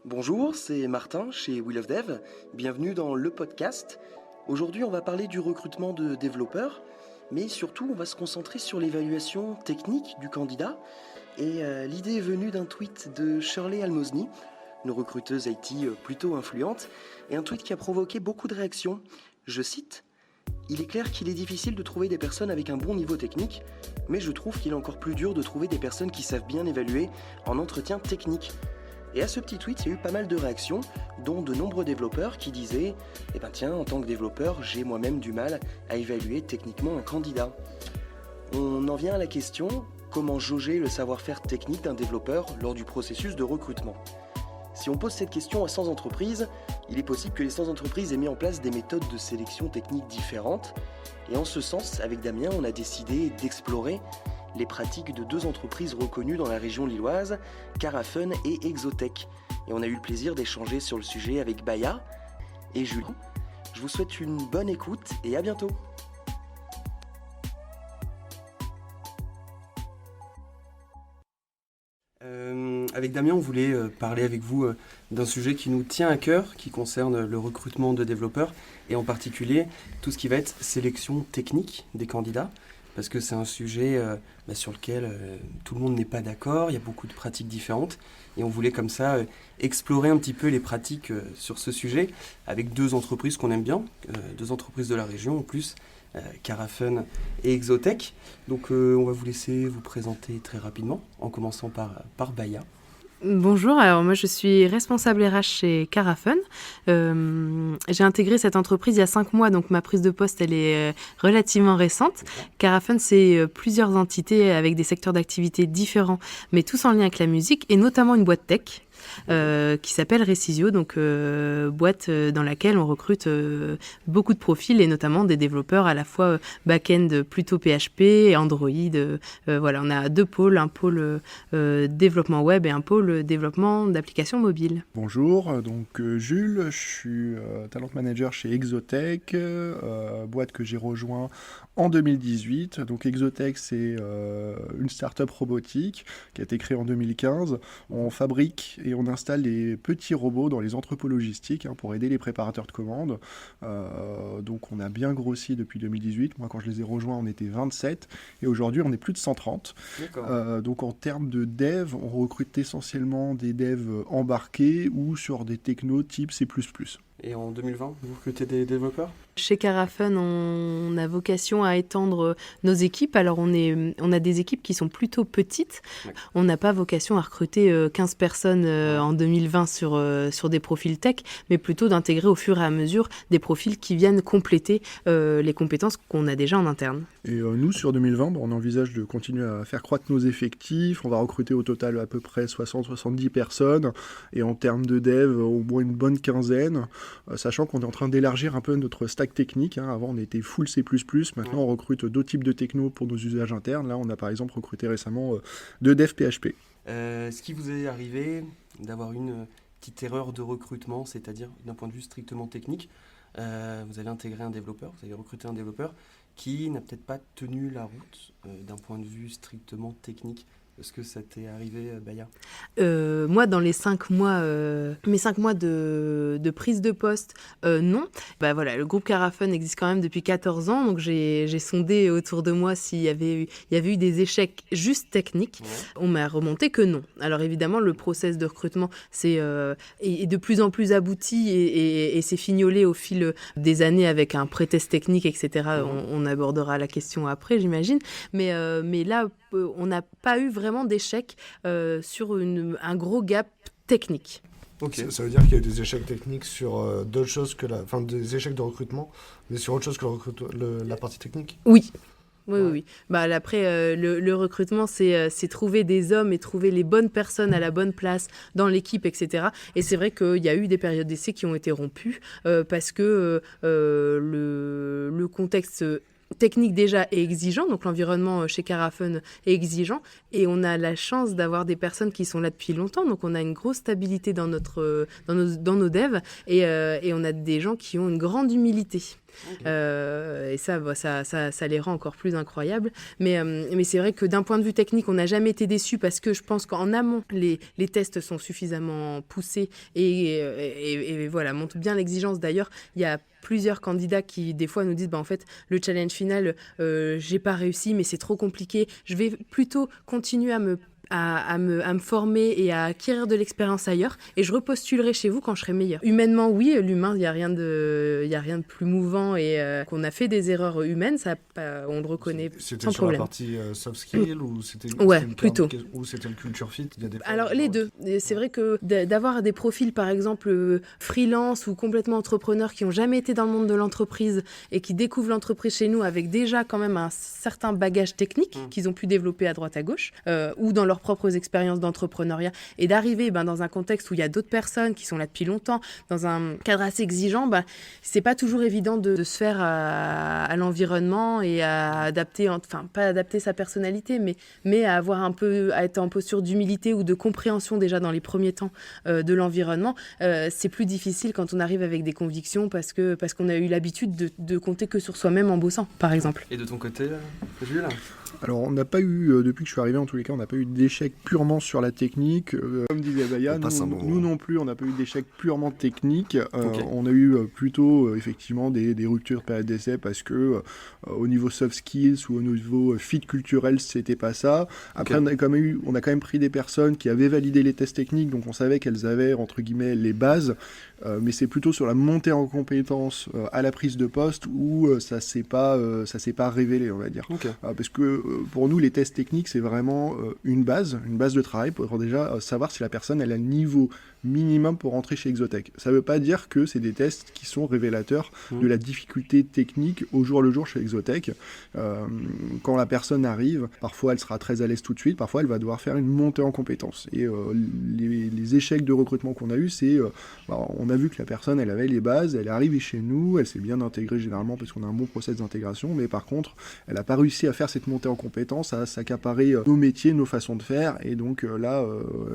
Bonjour, c'est Martin chez Wheel of Dev. Bienvenue dans le podcast. Aujourd'hui, on va parler du recrutement de développeurs, mais surtout, on va se concentrer sur l'évaluation technique du candidat. Et l'idée est venue d'un tweet de Shirley Almosny, une recruteuse IT plutôt influente, et un tweet qui a provoqué beaucoup de réactions. Je cite: Il est clair qu'il est difficile de trouver des personnes avec un bon niveau technique, mais je trouve qu'il est encore plus dur de trouver des personnes qui savent bien évaluer en entretien technique. Et à ce petit tweet, il y a eu pas mal de réactions, dont de nombreux développeurs qui disaient « Eh ben tiens, en tant que développeur, j'ai moi-même du mal à évaluer techniquement un candidat ». On en vient à la question, comment jauger le savoir-faire technique d'un développeur lors du processus de recrutement ? Si on pose cette question à 100 entreprises, il est possible que les 100 entreprises aient mis en place des méthodes de sélection technique différentes. Et en ce sens, avec Damien, on a décidé d'explorer les pratiques de 2 entreprises reconnues dans la région lilloise, Carafun et Exotech. Et on a eu le plaisir d'échanger sur le sujet avec Baya et Julie. Je vous souhaite une bonne écoute et à bientôt. Avec Damien, on voulait parler avec vous d'un sujet qui nous tient à cœur, qui concerne le recrutement de développeurs et en particulier tout ce qui va être sélection technique des candidats. Parce que c'est un sujet sur lequel tout le monde n'est pas d'accord, il y a beaucoup de pratiques différentes. Et on voulait comme ça explorer un petit peu les pratiques sur ce sujet avec 2 entreprises qu'on aime bien, 2 entreprises de la région en plus, Carafun et Exotech. Donc on va vous laisser vous présenter très rapidement, en commençant par Baya. Bonjour, alors moi je suis responsable RH chez Carafun. J'ai intégré cette entreprise il y a 5 mois, donc ma prise de poste elle est relativement récente. Carafun, c'est plusieurs entités avec des secteurs d'activité différents, mais tous en lien avec la musique et notamment une boîte tech. Qui s'appelle Recisio, donc boîte dans laquelle on recrute beaucoup de profils et notamment des développeurs à la fois back-end plutôt PHP et Android. Voilà, on a 2 pôles, un pôle développement web et un pôle développement d'applications mobiles. Bonjour, donc Jules, je suis talent manager chez Exotech, boîte que j'ai rejoint en 2018. Donc Exotech, c'est une start-up robotique qui a été créée en 2015. On fabrique et on installe des petits robots dans les entrepôts logistiques pour aider les préparateurs de commandes. Donc on a bien grossi depuis 2018. Moi, quand je les ai rejoints, on était 27 et aujourd'hui, on est plus de 130. Donc en termes de dev, on recrute essentiellement des devs embarqués ou sur des technos type C++. Et en 2020, vous recrutez des développeurs ? Chez Carafun, on a vocation à étendre nos équipes. Alors, on a des équipes qui sont plutôt petites. On n'a pas vocation à recruter 15 personnes en 2020 sur des profils tech, mais plutôt d'intégrer au fur et à mesure des profils qui viennent compléter les compétences qu'on a déjà en interne. Et nous, sur 2020, on envisage de continuer à faire croître nos effectifs. On va recruter au total à peu près 60-70 personnes. Et en termes de dev, au moins une bonne quinzaine, sachant qu'on est en train d'élargir un peu notre stack technique. Avant, on était full C++. Maintenant, on recrute d'autres types de techno pour nos usages internes. Là, on a par exemple recruté récemment 2 devs PHP. Est-ce qu'il vous est arrivé d'avoir une petite erreur de recrutement, c'est-à-dire d'un point de vue strictement technique, vous avez intégré un développeur, vous avez recruté un développeur qui n'a peut-être pas tenu la route d'un point de vue strictement technique? Est-ce que ça t'est arrivé, Baya ? Moi, dans les 5 mois, mes 5 mois de prise de poste, non. Voilà, le groupe Carafun existe quand même depuis 14 ans, donc j'ai sondé autour de moi s'il y avait eu des échecs juste techniques. Ouais. On m'a remonté que non. Alors évidemment, le process de recrutement est de plus en plus abouti et s'est fignolé au fil des années avec un pré-test technique, etc. On abordera la question après, j'imagine. Mais là, on n'a pas eu vraiment d'échec sur un gros gap technique. Okay. Ça veut dire qu'il y a eu des échecs techniques sur d'autres choses que des échecs de recrutement, mais sur autre chose que la partie technique ? Oui. Oui. Après, le recrutement, c'est trouver des hommes et trouver les bonnes personnes à la bonne place dans l'équipe, etc. Et c'est vrai qu'il y a eu des périodes d'essai qui ont été rompues parce que le contexte technique déjà est exigeant, donc l'environnement chez Carafun est exigeant, et on a la chance d'avoir des personnes qui sont là depuis longtemps, donc on a une grosse stabilité dans nos devs, et on a des gens qui ont une grande humilité. Et ça les rend encore plus incroyables. Mais c'est vrai que d'un point de vue technique, on n'a jamais été déçus parce que je pense qu'en amont, les tests sont suffisamment poussés et voilà, montrent bien l'exigence. D'ailleurs, il y a plusieurs candidats qui, des fois, nous disent en fait, le challenge final, j'ai pas réussi, mais c'est trop compliqué. Je vais plutôt continuer à me former et à acquérir de l'expérience ailleurs, et je repostulerai chez vous quand je serai meilleur. Humainement, oui, l'humain, il n'y a rien de plus mouvant, et qu'on a fait des erreurs humaines, ça, on le reconnaît sans problème. C'était sur la partie soft skill ou c'était plutôt. Ou c'était le culture fit? Alors, les deux. C'est vrai que d'avoir des profils, par exemple, freelance ou complètement entrepreneurs qui n'ont jamais été dans le monde de l'entreprise et qui découvrent l'entreprise chez nous avec déjà quand même un certain bagage technique qu'ils ont pu développer à droite à gauche, ou dans leur propres expériences d'entrepreneuriat, et d'arriver dans un contexte où il y a d'autres personnes qui sont là depuis longtemps, dans un cadre assez exigeant, c'est pas toujours évident de se faire à l'environnement et à adapter, enfin pas adapter sa personnalité, mais à à être en posture d'humilité ou de compréhension déjà dans les premiers temps de l'environnement. C'est plus difficile quand on arrive avec des convictions parce qu'on a eu l'habitude de compter que sur soi-même en bossant, par exemple. Et de ton côté, Jules? Alors, on n'a pas eu, depuis que je suis arrivé, en tous les cas, on n'a pas eu d'échec purement sur la technique. Comme disait Baya, nous non plus, on n'a pas eu d'échec purement technique. On a eu plutôt, effectivement, des ruptures de période d'essai parce que au niveau soft skills ou au niveau fit culturel, c'était pas ça. Après, on a quand même pris des personnes qui avaient validé les tests techniques, donc on savait qu'elles avaient, entre guillemets, les bases. Mais c'est plutôt sur la montée en compétences à la prise de poste où ça s'est pas révélé, on va dire. Parce que pour nous, les tests techniques, c'est vraiment une base de travail pour déjà savoir si la personne elle a le niveau minimum pour rentrer chez Exotech. Ça ne veut pas dire que c'est des tests qui sont révélateurs de la difficulté technique au jour le jour chez Exotech. Quand la personne arrive, parfois elle sera très à l'aise tout de suite, parfois elle va devoir faire une montée en compétences. Et les échecs de recrutement qu'on a eu, c'est on a vu que la personne elle avait les bases, elle est arrivée chez nous, elle s'est bien intégrée généralement parce qu'on a un bon process d'intégration, mais par contre elle n'a pas réussi à faire cette montée en compétences, à s'accaparer nos métiers, nos façons de faire, et donc là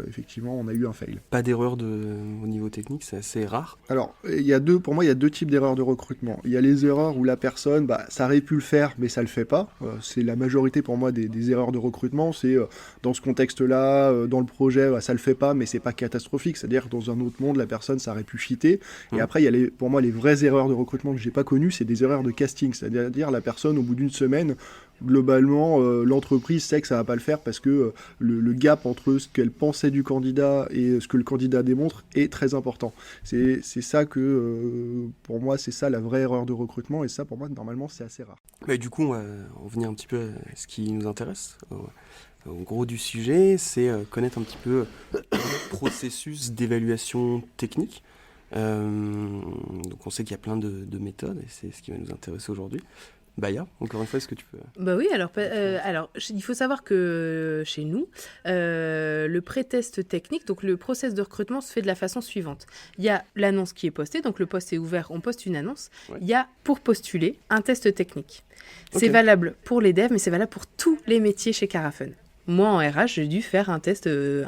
effectivement on a eu un fail. Pas d'erreur au niveau technique, c'est assez rare. Alors, pour moi, il y a deux types d'erreurs de recrutement. Il y a les erreurs où la personne, ça aurait pu le faire, mais ça le fait pas. C'est la majorité pour moi des erreurs de recrutement. C'est dans ce contexte-là, dans le projet, ça le fait pas, mais c'est pas catastrophique. C'est-à-dire que dans un autre monde, la personne, ça aurait pu fitter. Et après, il y a pour moi les vraies erreurs de recrutement que j'ai pas connues, c'est des erreurs de casting. C'est-à-dire la personne, au bout d'une semaine, globalement, l'entreprise sait que ça va pas le faire parce que le gap entre ce qu'elle pensait du candidat et ce que le candidat démontre est très important. C'est ça que, pour moi, c'est ça la vraie erreur de recrutement, et ça, pour moi, normalement, c'est assez rare. Mais du coup, on va revenir un petit peu à ce qui nous intéresse. Au gros du sujet, c'est connaître un petit peu le processus d'évaluation technique. Donc on sait qu'il y a plein de méthodes, et c'est ce qui va nous intéresser aujourd'hui. Baya, encore une fois, est-ce que tu peux... Oui, alors, il faut savoir que chez nous, le pré-test technique, donc le process de recrutement se fait de la façon suivante. Il y a l'annonce qui est postée, donc le poste est ouvert, on poste une annonce. Ouais. Il y a, pour postuler, un test technique. C'est valable pour les devs, mais c'est valable pour tous les métiers chez Carafun. Moi, en RH, j'ai dû faire un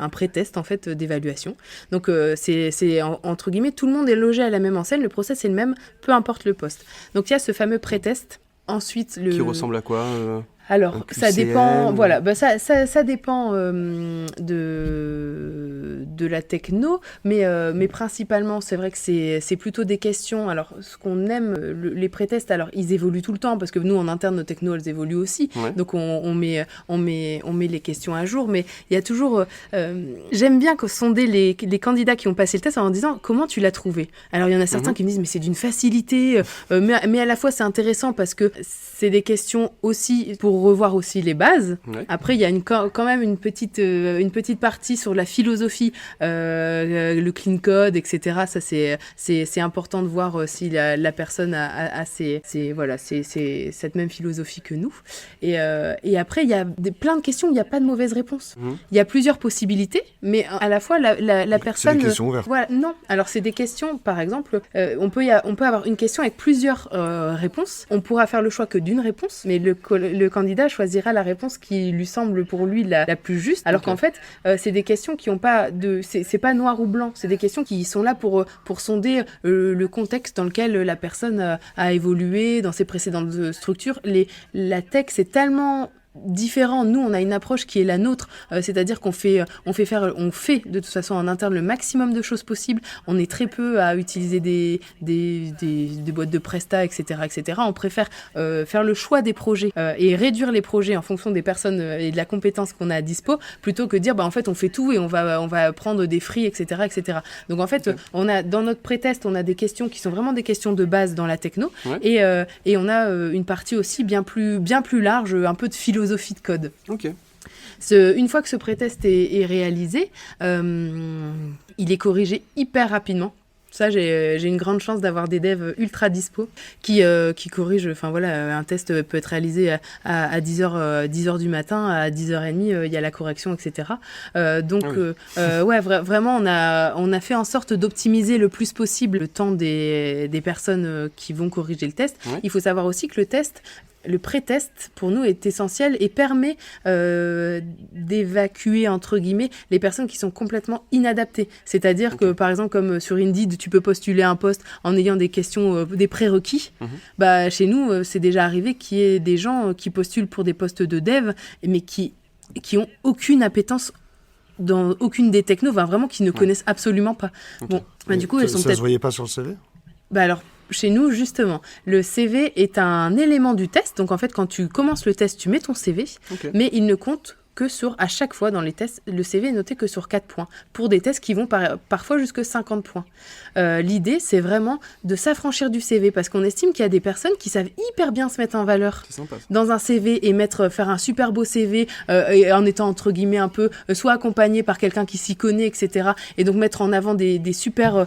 pré-test en fait d'évaluation. Donc, c'est entre guillemets, tout le monde est logé à la même enseigne, le process est le même, peu importe le poste. Donc, il y a ce fameux pré-test. Ensuite, qui ressemble à quoi Alors, ça dépend, voilà, ça dépend de la techno, mais principalement, c'est vrai que c'est plutôt des questions. Alors, ce qu'on aime, les pré-tests, alors, ils évoluent tout le temps, parce que nous, en interne, nos technos, elles évoluent aussi. Ouais. Donc, on met les questions à jour, mais il y a toujours... j'aime bien sonder les candidats qui ont passé le test en leur disant, comment tu l'as trouvé? Alors, il y en a certains qui me disent, mais c'est d'une facilité, mais à la fois, c'est intéressant, parce que c'est des questions aussi pour revoir aussi les bases. Ouais. Après, il y a quand même une petite partie sur la philosophie, le clean code, etc. Ça, c'est important de voir si la personne a cette même philosophie que nous. Et après, il y a plein de questions où il n'y a pas de mauvaise réponse. Il y a plusieurs possibilités, mais à la fois, la personne... C'est des questions ouvertes. Voilà, non. Alors, c'est des questions, par exemple, on peut avoir une question avec plusieurs réponses. On pourra faire le choix que d'une réponse, mais le candidat candidat choisira la réponse qui lui semble pour lui la plus juste, alors qu'en fait, c'est des questions qui n'ont pas de... C'est pas noir ou blanc, c'est des questions qui sont là pour sonder le contexte dans lequel la personne a évolué dans ses précédentes structures. La tech, c'est tellement différent. Nous, on a une approche qui est la nôtre, c'est-à-dire qu'on fait de toute façon en interne le maximum de choses possibles. On est très peu à utiliser des boîtes de presta, etc., etc. On préfère faire le choix des projets et réduire les projets en fonction des personnes et de la compétence qu'on a à dispo, plutôt que de dire en fait on fait tout et on va prendre des free, etc., etc. Donc en fait, on a dans notre pré-test, on a des questions qui sont vraiment des questions de base dans la techno, et on a une partie aussi bien plus large, un peu de philosophie de code. Ok. Une fois que ce pré-test est réalisé, il est corrigé hyper rapidement. Ça, j'ai une grande chance d'avoir des devs ultra dispo qui corrigent. Enfin voilà, un test peut être réalisé à 10h du matin, à 10h30, il y a la correction, etc. Vraiment, on a fait en sorte d'optimiser le plus possible le temps des personnes qui vont corriger le test. Ouais. Il faut savoir aussi que le pré-test, pour nous, est essentiel et permet d'évacuer, entre guillemets, les personnes qui sont complètement inadaptées. C'est-à-dire que, par exemple, comme sur Indeed, tu peux postuler un poste en ayant des questions, des prérequis. Chez nous, c'est déjà arrivé qu'il y ait des gens qui postulent pour des postes de dev, mais qui ont aucune appétence dans aucune des technos, vraiment qui ne connaissent absolument pas. Okay. Bon, du coup, elles sont peut-être... Ça se voyait pas sur le CV ? Alors, chez nous, justement, le CV est un élément du test. Donc, en fait, quand tu commences le test, tu mets ton CV, mais il ne compte que à chaque fois dans les tests, le CV est noté que sur 4 points, pour des tests qui vont parfois jusqu'à 50 points. L'idée, c'est vraiment de s'affranchir du CV, parce qu'on estime qu'il y a des personnes qui savent hyper bien se mettre en valeur dans un CV et faire un super beau CV et en étant, entre guillemets, un peu, soit accompagné par quelqu'un qui s'y connaît, etc. Et donc mettre en avant des super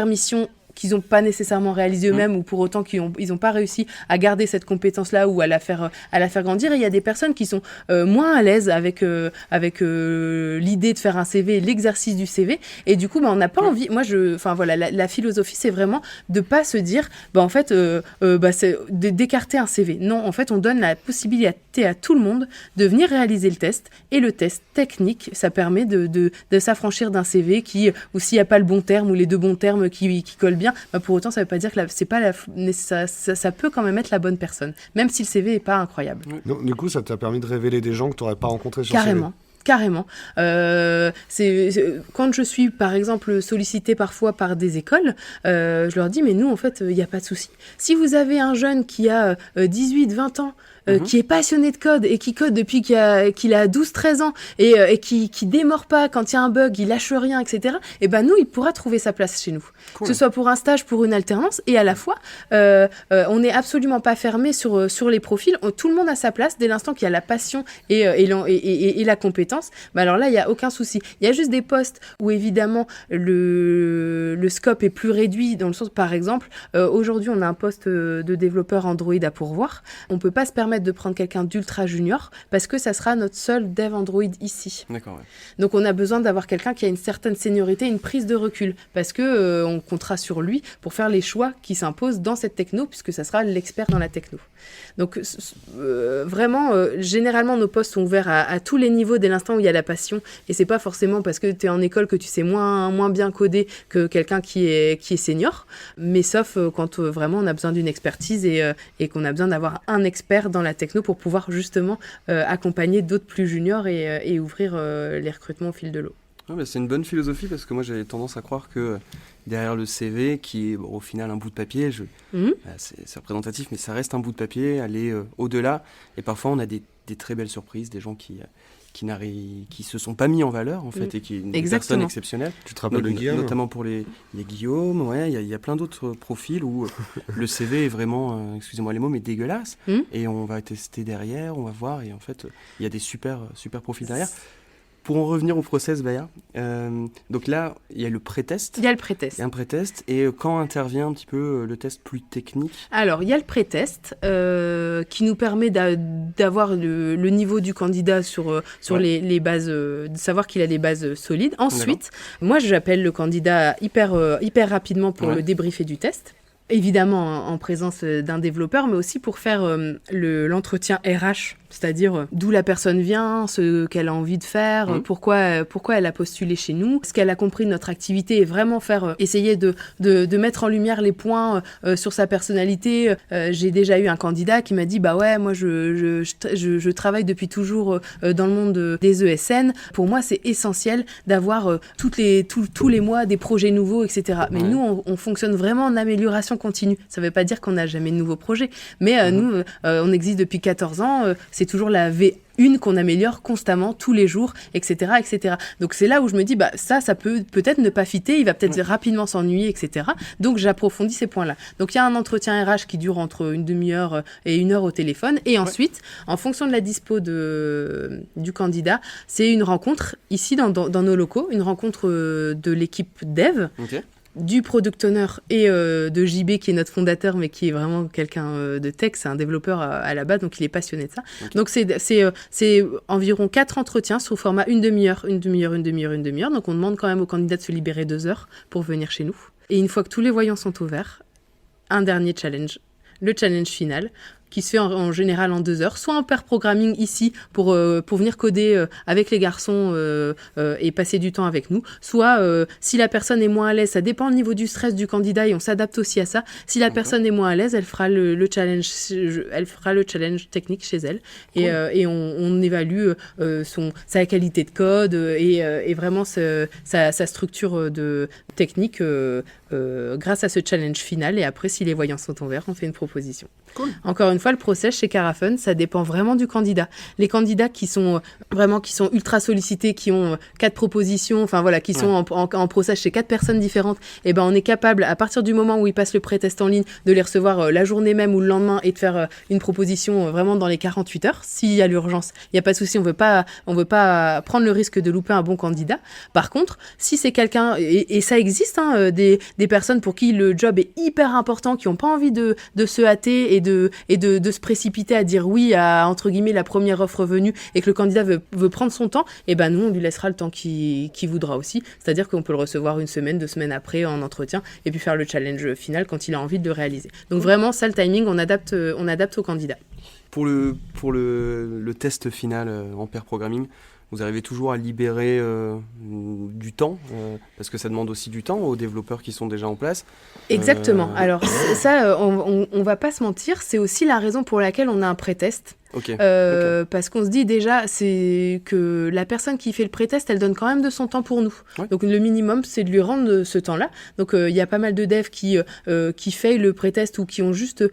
missions qu'ils n'ont pas nécessairement réalisé eux-mêmes, ou pour autant qu'ils n'ont pas réussi à garder cette compétence-là ou à la faire grandir. Et il y a des personnes qui sont moins à l'aise avec l'idée de faire un CV et l'exercice du CV. Et du coup, on n'a pas envie... Moi, la philosophie, c'est vraiment de ne pas se dire, c'est d'écarter un CV. Non, en fait, on donne la possibilité à tout le monde de venir réaliser le test. Et le test technique, ça permet de s'affranchir d'un CV ou s'il n'y a pas le bon terme ou les deux bons termes qui collent bien, pour autant, ça ne veut pas dire que ça peut quand même être la bonne personne, même si le CV n'est pas incroyable. Donc, du coup, ça t'a permis de révéler des gens que tu n'aurais pas rencontrés sur CV. Carrément. Quand je suis, par exemple, sollicitée parfois par des écoles, je leur dis, mais nous, en fait, il n'y a pas de souci. Si vous avez un jeune qui a 18-20 ans, qui est passionné de code et qui code depuis qu'il a 12-13 ans et qui démord pas quand il y a un bug, il lâche rien, etc. Et nous, il pourra trouver sa place chez nous. Cool. Que ce soit pour un stage, pour une alternance, et à la fois, on n'est absolument pas fermé sur les profils. Tout le monde a sa place dès l'instant qu'il y a la passion et la compétence. Alors là, il n'y a aucun souci. Il y a juste des postes où, évidemment, le scope est plus réduit, dans le sens, par exemple, aujourd'hui, on a un poste de développeur Android à pourvoir. On ne peut pas se permettre de prendre quelqu'un d'ultra junior parce que ça sera notre seul dev Android ici. D'accord, ouais. Donc on a besoin d'avoir quelqu'un qui a une certaine seniorité, une prise de recul, parce que on comptera sur lui pour faire les choix qui s'imposent dans cette techno, puisque ça sera l'expert dans la techno. Donc vraiment, généralement nos postes sont ouverts à tous les niveaux dès l'instant où il y a la passion, et c'est pas forcément parce que tu es en école que tu sais moins bien coder que quelqu'un qui est senior, mais sauf quand vraiment on a besoin d'une expertise et qu'on a besoin d'avoir un expert dans la techno pour pouvoir justement accompagner d'autres plus juniors et ouvrir les recrutements au fil de l'eau. Ouais, c'est une bonne philosophie, parce que moi j'avais tendance à croire que derrière le CV, qui est au final un bout de papier, c'est représentatif, mais ça reste un bout de papier, aller au-delà. Et parfois on a des très belles surprises, des gens qui se sont pas mis en valeur en fait, et qui sont des personnes exceptionnelles. Tu te rappelles de Guillaume ? Notamment pour les Guillaume, il y a plein d'autres profils où le CV est vraiment, excusez-moi les mots, mais dégueulasse. Et on va tester derrière, on va voir, et en fait il y a des super profils derrière. Pour en revenir au process, Baya, donc là, il y a le pré-test. Il y a le pré-test. Il y a un pré-test. Et quand intervient un petit peu le test plus technique ? Alors, il y a le pré-test qui nous permet d'avoir le niveau du candidat sur les bases, de savoir qu'il a des bases solides. Ensuite, moi, j'appelle le candidat hyper rapidement pour le débriefer du test. évidemment en présence d'un développeur, mais aussi pour faire l'entretien RH, c'est-à-dire d'où la personne vient, ce qu'elle a envie de faire, pourquoi elle a postulé chez nous, ce qu'elle a compris de notre activité, et vraiment essayer de mettre en lumière les points sur sa personnalité. J'ai déjà eu un candidat qui m'a dit bah ouais, moi je travaille depuis toujours dans le monde des ESN. Pour moi, c'est essentiel d'avoir tous les mois des projets nouveaux, etc. Mais nous, on fonctionne vraiment en amélioration continue. Ça ne veut pas dire qu'on n'a jamais de nouveaux projets, mais nous, on existe depuis 14 ans. C'est toujours la V1 qu'on améliore constamment, tous les jours, etc., etc. Donc c'est là où je me dis, bah ça peut-être ne pas fitter, il va peut-être rapidement s'ennuyer, etc. Donc j'approfondis ces points-là. Donc il y a un entretien RH qui dure entre une demi-heure et 1 heure au téléphone, et ensuite, en fonction de la dispo du candidat, c'est une rencontre ici dans nos locaux, une rencontre de l'équipe dev. Du product owner et de JB qui est notre fondateur mais qui est vraiment quelqu'un de tech, c'est un développeur à la base, donc il est passionné de ça. Donc c'est environ 4 entretiens sous format une demi-heure, donc on demande quand même au candidat de se libérer 2 heures pour venir chez nous. Et une fois que tous les voyants sont ouverts, un dernier challenge, le challenge final, qui se fait en général en 2 heures, soit en pair programming ici pour venir coder avec les garçons et passer du temps avec nous, soit si la personne est moins à l'aise, ça dépend du niveau du stress du candidat et on s'adapte aussi à ça. Si la personne est moins à l'aise, elle fera le challenge technique chez elle et on évalue sa qualité de code et vraiment sa structure technique grâce à ce challenge final. Et après, si les voyants sont ouverts, on fait une proposition. Encore une fois, le process chez Carafun, ça dépend vraiment du candidat. Les candidats qui sont ultra sollicités, qui ont 4 propositions, enfin voilà, qui sont en process chez 4 personnes différentes, et ben on est capable, à partir du moment où ils passent le pré-test en ligne, de les recevoir la journée même ou le lendemain et de faire une proposition vraiment dans les 48 heures. S'il y a l'urgence, il n'y a pas de souci, on veut pas prendre le risque de louper un bon candidat. Par contre, si c'est quelqu'un, et ça existe, des personnes pour qui le job est hyper important, qui n'ont pas envie de se hâter et de se précipiter à dire oui à, entre guillemets, la première offre venue et que le candidat veut prendre son temps, et ben nous, on lui laissera le temps qu'il voudra aussi. C'est-à-dire qu'on peut le recevoir 1 semaine, 2 semaines après en entretien et puis faire le challenge final quand il a envie de le réaliser. Donc vraiment, ça, le timing, on adapte au candidat. Pour le test final en pair programming, vous arrivez toujours à libérer du temps, parce que ça demande aussi du temps aux développeurs qui sont déjà en place. Exactement. Alors ça, on va pas se mentir, c'est aussi la raison pour laquelle on a un pré-test. Parce qu'on se dit déjà, c'est que la personne qui fait le pré-test, elle donne quand même de son temps pour nous. Donc le minimum, c'est de lui rendre ce temps-là. Donc il y a pas mal de devs qui faillent le pré-test ou qui ont juste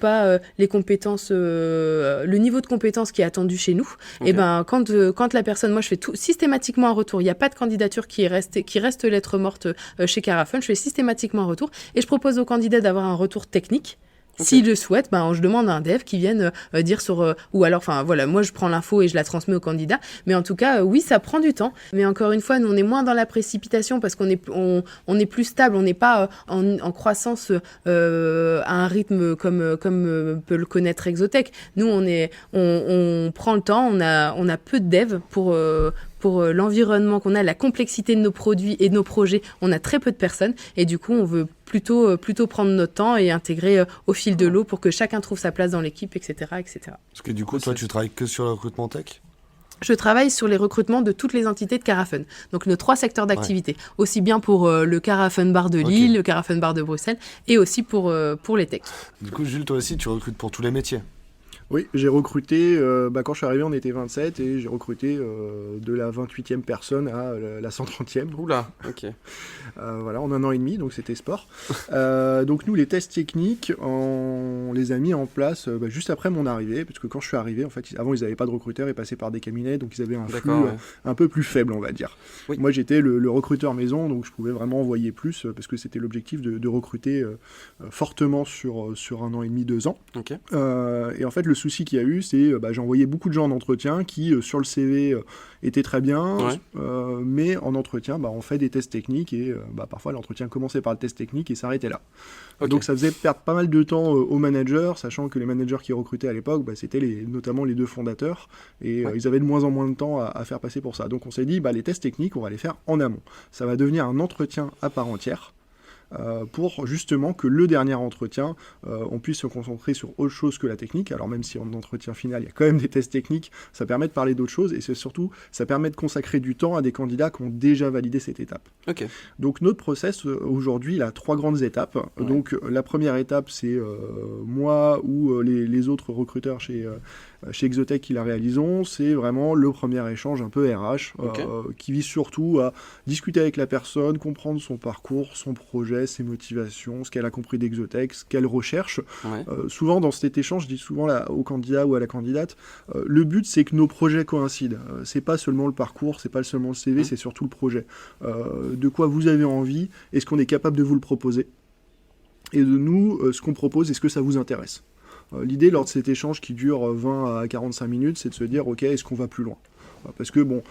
pas les compétences, le niveau de compétences qui est attendu chez nous. Et ben quand la personne, moi je fais systématiquement un retour. Il n'y a pas de candidature qui reste lettre morte chez Carafun. Je fais systématiquement un retour et je propose au candidat d'avoir un retour technique. S'il le souhaite, je demande à un dev qui vienne dire ou alors, enfin voilà, moi je prends l'info et je la transmets au candidat. Mais en tout cas, oui, ça prend du temps. Mais encore une fois, nous on est moins dans la précipitation parce qu'on est plus stable. On n'est pas en croissance à un rythme comme peut le connaître Exotech. Nous, on prend le temps. On a peu de devs pour l'environnement qu'on a, la complexité de nos produits et de nos projets. On a très peu de personnes et du coup, on veut plutôt prendre notre temps et intégrer au fil de l'eau pour que chacun trouve sa place dans l'équipe, etc., etc. Parce que du coup, toi, tu travailles que sur le recrutement tech ? Je travaille sur les recrutements de toutes les entités de Carafun. Donc, nos 3 secteurs d'activité. Aussi bien pour le Carafun Bar de Lille, le Carafun Bar de Bruxelles et aussi pour les techs. Du coup, Jules, toi aussi, tu recrutes pour tous les métiers ? Oui, j'ai recruté, quand je suis arrivé, on était 27 et j'ai recruté de la 28e personne à la 130e. Oula, ok. Voilà, en 1 an et demi, donc c'était sport. Donc nous, les tests techniques, on les a mis en place juste après mon arrivée, parce que quand je suis arrivé, en fait, avant, ils n'avaient pas de recruteurs, ils passaient par des cabinets, donc ils avaient un flux un peu plus faible, on va dire. Oui. Moi, j'étais le recruteur maison, donc je pouvais vraiment envoyer plus, parce que c'était l'objectif de recruter fortement sur 1 an et demi, 2 ans. Okay. Et en fait, le souci qu'il y a eu, c'est j'ai envoyé beaucoup de gens en entretien qui, sur le CV, étaient très bien, mais en entretien, on fait des tests techniques et parfois l'entretien commençait par le test technique et s'arrêtait là. Okay. Donc ça faisait perdre pas mal de temps aux managers, sachant que les managers qui recrutaient à l'époque, c'était notamment les 2 fondateurs et ils avaient de moins en moins de temps à faire passer pour ça. Donc on s'est dit, les tests techniques, on va les faire en amont. Ça va devenir un entretien à part entière. pour justement que le dernier entretien, on puisse se concentrer sur autre chose que la technique. Alors même si en entretien final, il y a quand même des tests techniques, ça permet de parler d'autres choses et c'est surtout, ça permet de consacrer du temps à des candidats qui ont déjà validé cette étape. Ok. Donc notre process aujourd'hui, il a 3 grandes étapes. Ouais. Donc la première étape, c'est moi ou les autres recruteurs chez Exotech qui la réalisons. C'est vraiment le premier échange un peu RH Ok. qui vise surtout à discuter avec la personne, comprendre son parcours, son projet, ses motivations, ce qu'elle a compris d'Exotech, ce qu'elle recherche. Ouais. Souvent dans cet échange, je dis souvent au candidat ou à la candidate, le but c'est que nos projets coïncident. C'est pas seulement le parcours, c'est pas seulement le CV, c'est surtout le projet. De quoi vous avez envie, est-ce qu'on est capable de vous le proposer? Et de nous, ce qu'on propose, est-ce que ça vous intéresse? L'idée lors de cet échange qui dure 20 à 45 minutes, c'est de se dire, ok, est-ce qu'on va plus loin? Parce que bon,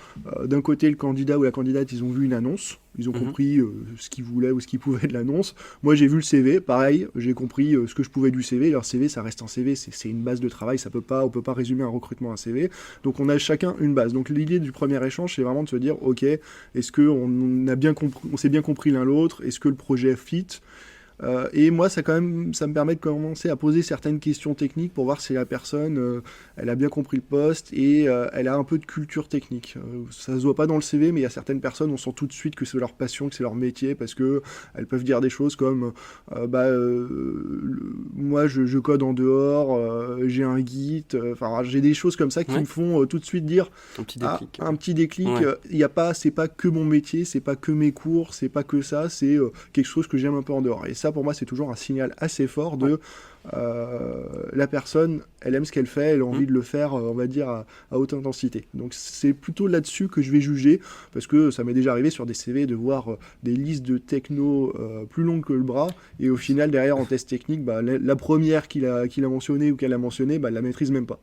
d'un côté, le candidat ou la candidate, ils ont vu une annonce, ils ont compris ce qu'ils voulaient ou ce qu'ils pouvaient de l'annonce. Moi, j'ai vu le CV, pareil, j'ai compris ce que je pouvais du CV. Leur CV, ça reste un CV, c'est une base de travail, on peut pas résumer un recrutement à un CV. Donc, on a chacun une base. Donc, l'idée du premier échange, c'est vraiment de se dire, ok, est-ce on s'est bien compris l'un l'autre? Est-ce que le projet fit? Et moi, ça me permet de commencer à poser certaines questions techniques pour voir si la personne, elle a bien compris le poste et elle a un peu de culture technique. Ça se voit pas dans le CV, mais il y a certaines personnes, on sent tout de suite que c'est leur passion, que c'est leur métier, parce que elles peuvent dire des choses comme moi, je code en dehors, j'ai un Git, j'ai des choses comme ça qui me font tout de suite dire Un petit déclic. un petit déclic. Ouais. C'est pas que mon métier, c'est pas que mes cours, c'est pas que ça, c'est quelque chose que j'aime un peu en dehors. Et ça, pour moi, c'est toujours un signal assez fort de la personne, elle aime ce qu'elle fait, elle a envie de le faire, on va dire, à haute intensité. Donc c'est plutôt là-dessus que je vais juger, parce que ça m'est déjà arrivé sur des CV de voir des listes de techno plus longues que le bras, et au final, derrière, en test technique, la première qu'il a mentionnée ou qu'elle a mentionnée, elle la maîtrise même pas.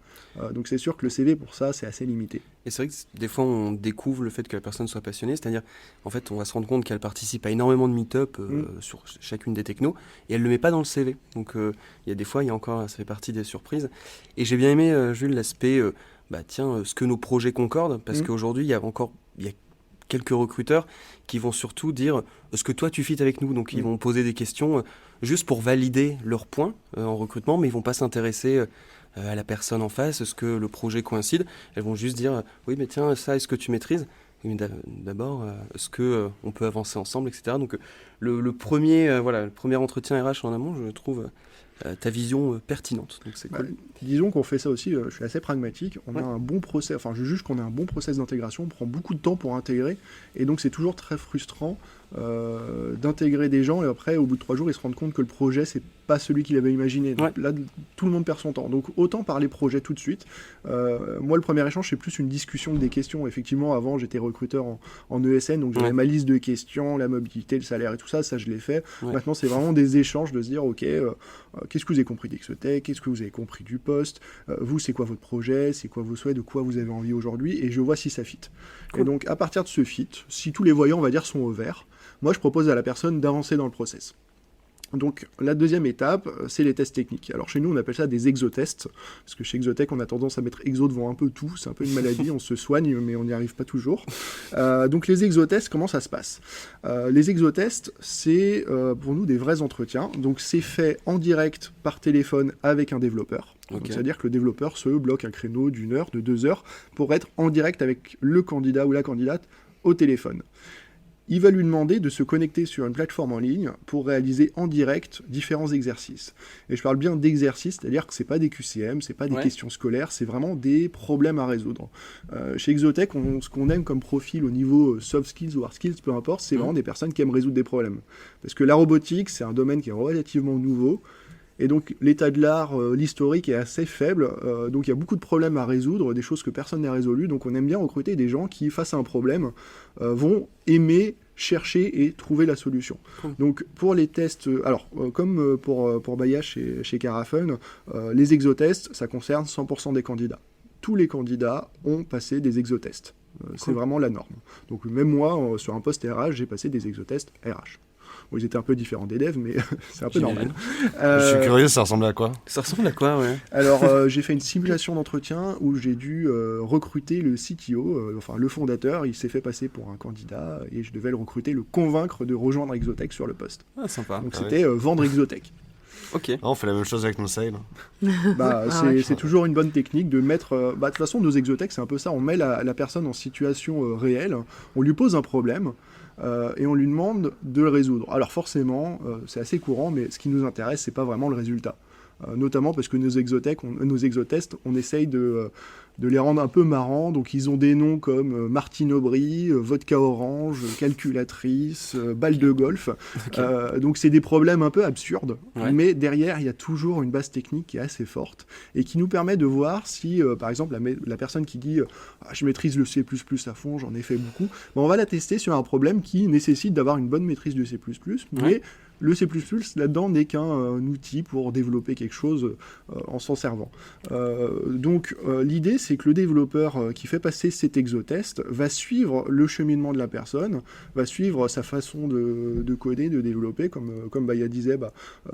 Donc c'est sûr que le CV, pour ça, c'est assez limité. Et c'est vrai que des fois, on découvre le fait que la personne soit passionnée, c'est-à-dire, en fait, on va se rendre compte qu'elle participe à énormément de meet-up sur chacune des technos, et elle ne le met pas dans le CV. Donc, il y a des fois, ça fait partie des surprises. Et j'ai bien aimé, Jules, l'aspect, ce que nos projets concordent, parce qu'aujourd'hui, il y a quelques recruteurs qui vont surtout dire ce que toi, tu fites avec nous. Donc, ils vont poser des questions juste pour valider leurs points en recrutement, mais ils ne vont pas s'intéresser à la personne en face, est-ce que le projet coïncide? Elles vont juste dire oui, mais tiens, ça, est-ce que tu maîtrises? Oui, mais d'abord, est-ce que on peut avancer ensemble, etc. Donc le premier entretien RH en amont, je trouve ta vision pertinente. Donc c'est cool. Disons qu'on fait ça aussi, je suis assez pragmatique, on a un bon process, je juge qu'on a un bon process d'intégration, on prend beaucoup de temps pour intégrer, et donc c'est toujours très frustrant d'intégrer des gens, et après, au bout de 3 jours, ils se rendent compte que le projet, c'est pas celui qu'il avait imaginé. Donc là, tout le monde perd son temps. Donc autant parler projet tout de suite. Moi, le premier échange, c'est plus une discussion que des questions. Effectivement, avant, j'étais recruteur en ESN, donc j'avais ma liste de questions, la mobilité, le salaire et tout ça, je l'ai fait. Maintenant, c'est vraiment des échanges de se dire, ok, qu'est-ce que vous avez compris d'Exotech, qu'est-ce que vous avez compris du poste, vous, c'est quoi votre projet, c'est quoi vos souhaits, de quoi vous avez envie aujourd'hui, et je vois si ça fit. Cool. Et donc, à partir de ce fit, si tous les voyants, on va dire, sont au vert, moi, je propose à la personne d'avancer dans le process. Donc la deuxième étape, c'est les tests techniques. Alors chez nous, on appelle ça des exotests, parce que chez Exotech, on a tendance à mettre exo devant un peu tout, c'est un peu une maladie, on se soigne, mais on n'y arrive pas toujours. Donc les exotests, comment ça se passe? Les exotests, c'est pour nous des vrais entretiens, donc c'est fait en direct par téléphone avec un développeur. Okay. C'est-à-dire que le développeur se bloque un créneau d'1 heure, de 2 heures, pour être en direct avec le candidat ou la candidate au téléphone. Il va lui demander de se connecter sur une plateforme en ligne pour réaliser en direct différents exercices. Et je parle bien d'exercices, c'est-à-dire que c'est pas des QCM, c'est pas des questions scolaires, c'est vraiment des problèmes à résoudre. Chez Exotech, ce qu'on aime comme profil au niveau soft skills ou hard skills, peu importe, c'est vraiment des personnes qui aiment résoudre des problèmes. Parce que la robotique, c'est un domaine qui est relativement nouveau. Et donc l'état de l'art, l'historique est assez faible, donc il y a beaucoup de problèmes à résoudre, des choses que personne n'a résolues, donc on aime bien recruter des gens qui, face à un problème, vont aimer chercher et trouver la solution. Donc pour les tests, comme pour Baya chez Carafun, les exotests, ça concerne 100% des candidats. Tous les candidats ont passé des exotests. C'est vraiment la norme. Donc même moi, sur un poste RH, j'ai passé des exotests RH. Bon, ils étaient un peu différents des devs, mais c'est un peu normal. Je suis curieux, ça ressemble à quoi? Ça ressemble à quoi, ouais? Alors, j'ai fait une simulation d'entretien où j'ai dû recruter le CTO, enfin le fondateur. Il s'est fait passer pour un candidat et je devais le recruter, le convaincre de rejoindre Exotech sur le poste. Ah, sympa. Donc Ah c'était vendre Exotech. Ok. Ah, on fait la même chose avec nos sales. C'est toujours une bonne technique de mettre... de toute façon, nos Exotech, c'est un peu ça. On met la personne en situation réelle, on lui pose un problème. Et on lui demande de le résoudre. Alors forcément, c'est assez courant, mais ce qui nous intéresse, c'est pas vraiment le résultat. Notamment parce que nos exotests, on essaye de les rendre un peu marrants. Donc ils ont des noms comme Martine Aubry, Vodka Orange, Calculatrice, Balle de golf. Ok. Donc c'est des problèmes un peu absurdes. Ouais. Mais derrière, il y a toujours une base technique qui est assez forte et qui nous permet de voir si, par exemple, la personne qui dit je maîtrise le C++ à fond, j'en ai fait beaucoup, ben, on va la tester sur un problème qui nécessite d'avoir une bonne maîtrise du C++, mais Ouais. le C++, là-dedans, n'est qu'un outil pour développer quelque chose en s'en servant. Donc, l'idée, c'est que le développeur qui fait passer cet exotest va suivre le cheminement de la personne, va suivre sa façon de coder, de développer, comme Baya disait,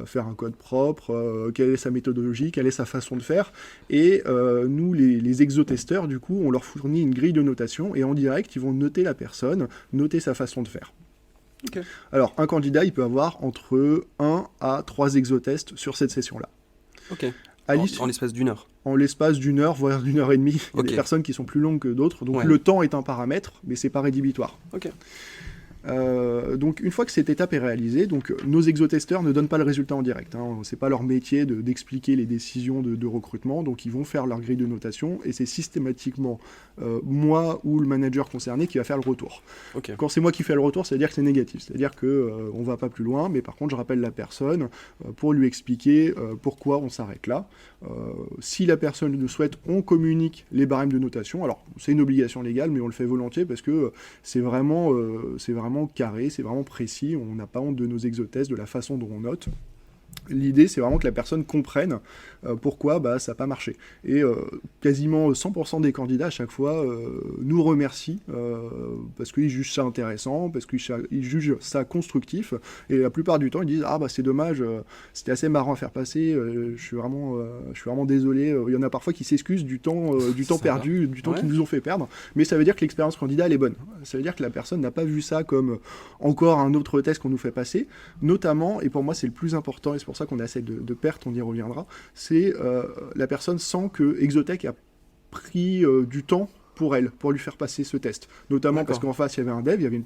faire un code propre, quelle est sa méthodologie, quelle est sa façon de faire. Et nous, les exotesteurs, du coup, on leur fournit une grille de notation, et en direct, ils vont noter la personne, noter sa façon de faire. Ok. Alors, un candidat, il peut avoir entre 1 à 3 exotests sur cette session-là. Ok. Alice, En l'espace d'une heure. en l'espace d'une heure, voire d'une heure et demie, il y a Ok. des personnes qui sont plus longues que d'autres, donc Ouais. le temps est un paramètre, mais c'est pas rédhibitoire. Ok. Donc une fois que cette étape est réalisée, donc nos exotesteurs ne donnent pas le résultat en direct. C'est pas leur métier d'expliquer les décisions de recrutement, donc ils vont faire leur grille de notation et c'est systématiquement moi ou le manager concerné qui va faire le retour. Ok. Quand c'est moi qui fais le retour, c'est-à-dire que c'est négatif, c'est-à-dire que on va pas plus loin, mais par contre je rappelle la personne pour lui expliquer pourquoi on s'arrête là. Si la personne le souhaite, on communique les barèmes de notation. Alors c'est une obligation légale, mais on le fait volontiers parce que c'est vraiment carré, c'est vraiment précis. On n'a pas honte de nos exotests, de la façon dont on note. L'idée, c'est vraiment que la personne comprenne pourquoi ça n'a pas marché. Et quasiment 100% des candidats, à chaque fois, nous remercient parce qu'ils jugent ça intéressant, parce qu'ils jugent ça constructif. Et la plupart du temps, ils disent « Ah, c'est dommage, c'était assez marrant à faire passer, je suis vraiment désolé. » Il y en a parfois qui s'excusent du temps perdu, du temps qu'ils nous ont fait perdre. Mais ça veut dire que l'expérience candidat, elle est bonne. Ça veut dire que la personne n'a pas vu ça comme encore un autre test qu'on nous fait passer. Notamment, et pour moi, c'est le plus important, et c'est pour ça qu'on a assez de pertes, on y reviendra, c'est la personne sent que Exotech a pris du temps pour elle, pour lui faire passer ce test. Notamment parce qu'en face, il y avait un dev, il y avait une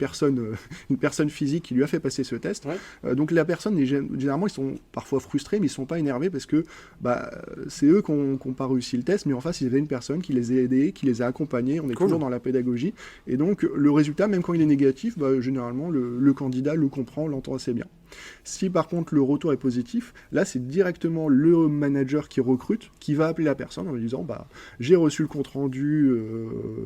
personne physique qui lui a fait passer ce test. Ouais. Donc la personne, généralement, ils sont parfois frustrés, mais ils ne sont pas énervés parce que c'est eux qui n'ont pas réussi le test, mais en face, il y avait une personne qui les a aidés, qui les a accompagnés. On est toujours dans la pédagogie. Et donc, le résultat, même quand il est négatif, généralement, le candidat le comprend, l'entend assez bien. Si par contre le retour est positif, là c'est directement le manager qui recrute qui va appeler la personne en lui disant j'ai reçu le compte rendu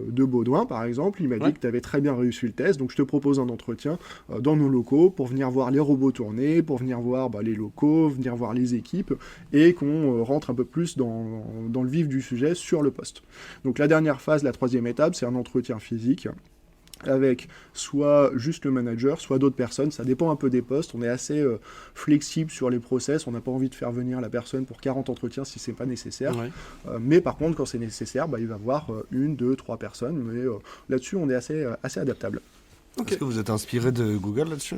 de Baudouin par exemple, il m'a dit que tu avais très bien réussi le test, donc je te propose un entretien dans nos locaux pour venir voir les robots tourner, pour venir voir les locaux, venir voir les équipes et qu'on rentre un peu plus dans le vif du sujet sur le poste. Donc la dernière phase, la troisième étape, c'est un entretien physique avec soit juste le manager, soit d'autres personnes, ça dépend un peu des postes, on est assez flexible sur les process, on n'a pas envie de faire venir la personne pour 40 entretiens si c'est pas nécessaire, mais par contre quand c'est nécessaire, il va y avoir 1, 2, 3 personnes, mais là-dessus on est assez adaptable. Okay. Est-ce que vous êtes inspiré de Google là-dessus ?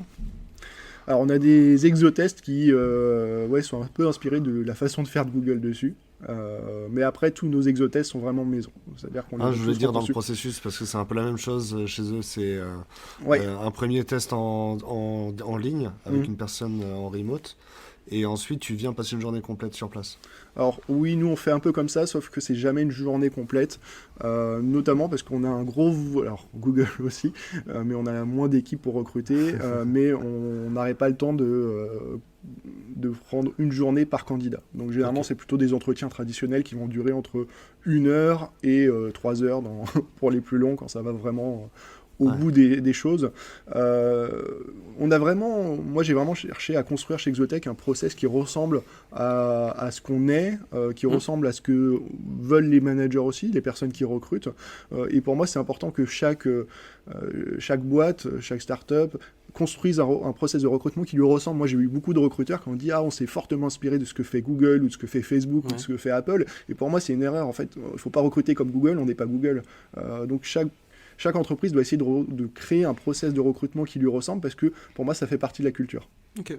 Alors on a des exotests qui sont un peu inspirés de la façon de faire de Google dessus. Mais après, tous nos exotests sont vraiment maison. C'est-à-dire qu'on je voulais dire dans le processus, parce que c'est un peu la même chose chez eux. C'est un premier test en ligne avec une personne en remote. Et ensuite, tu viens passer une journée complète sur place. Alors oui, nous on fait un peu comme ça, sauf que c'est jamais une journée complète, notamment parce qu'on a un gros... Alors Google aussi, mais on a moins d'équipes pour recruter, mais on n'aurait pas le temps de prendre une journée par candidat. Donc généralement c'est plutôt des entretiens traditionnels qui vont durer entre 1 heure et 3 heures pour les plus longs, quand ça va vraiment au bout des choses. Moi j'ai vraiment cherché à construire chez Exotech un process qui ressemble à ce qu'on est, qui ressemble à ce que veulent les managers aussi, les personnes qui recrutent. Et pour moi c'est important que chaque boîte, chaque start-up construise un process de recrutement qui lui ressemble. Moi, j'ai eu beaucoup de recruteurs qui ont dit « Ah, on s'est fortement inspiré de ce que fait Google ou de ce que fait Facebook ou de ce que fait Apple. » Et pour moi, c'est une erreur. En fait, il ne faut pas recruter comme Google, on n'est pas Google. Donc, chaque entreprise doit essayer de créer un process de recrutement qui lui ressemble parce que, pour moi, ça fait partie de la culture. Ok.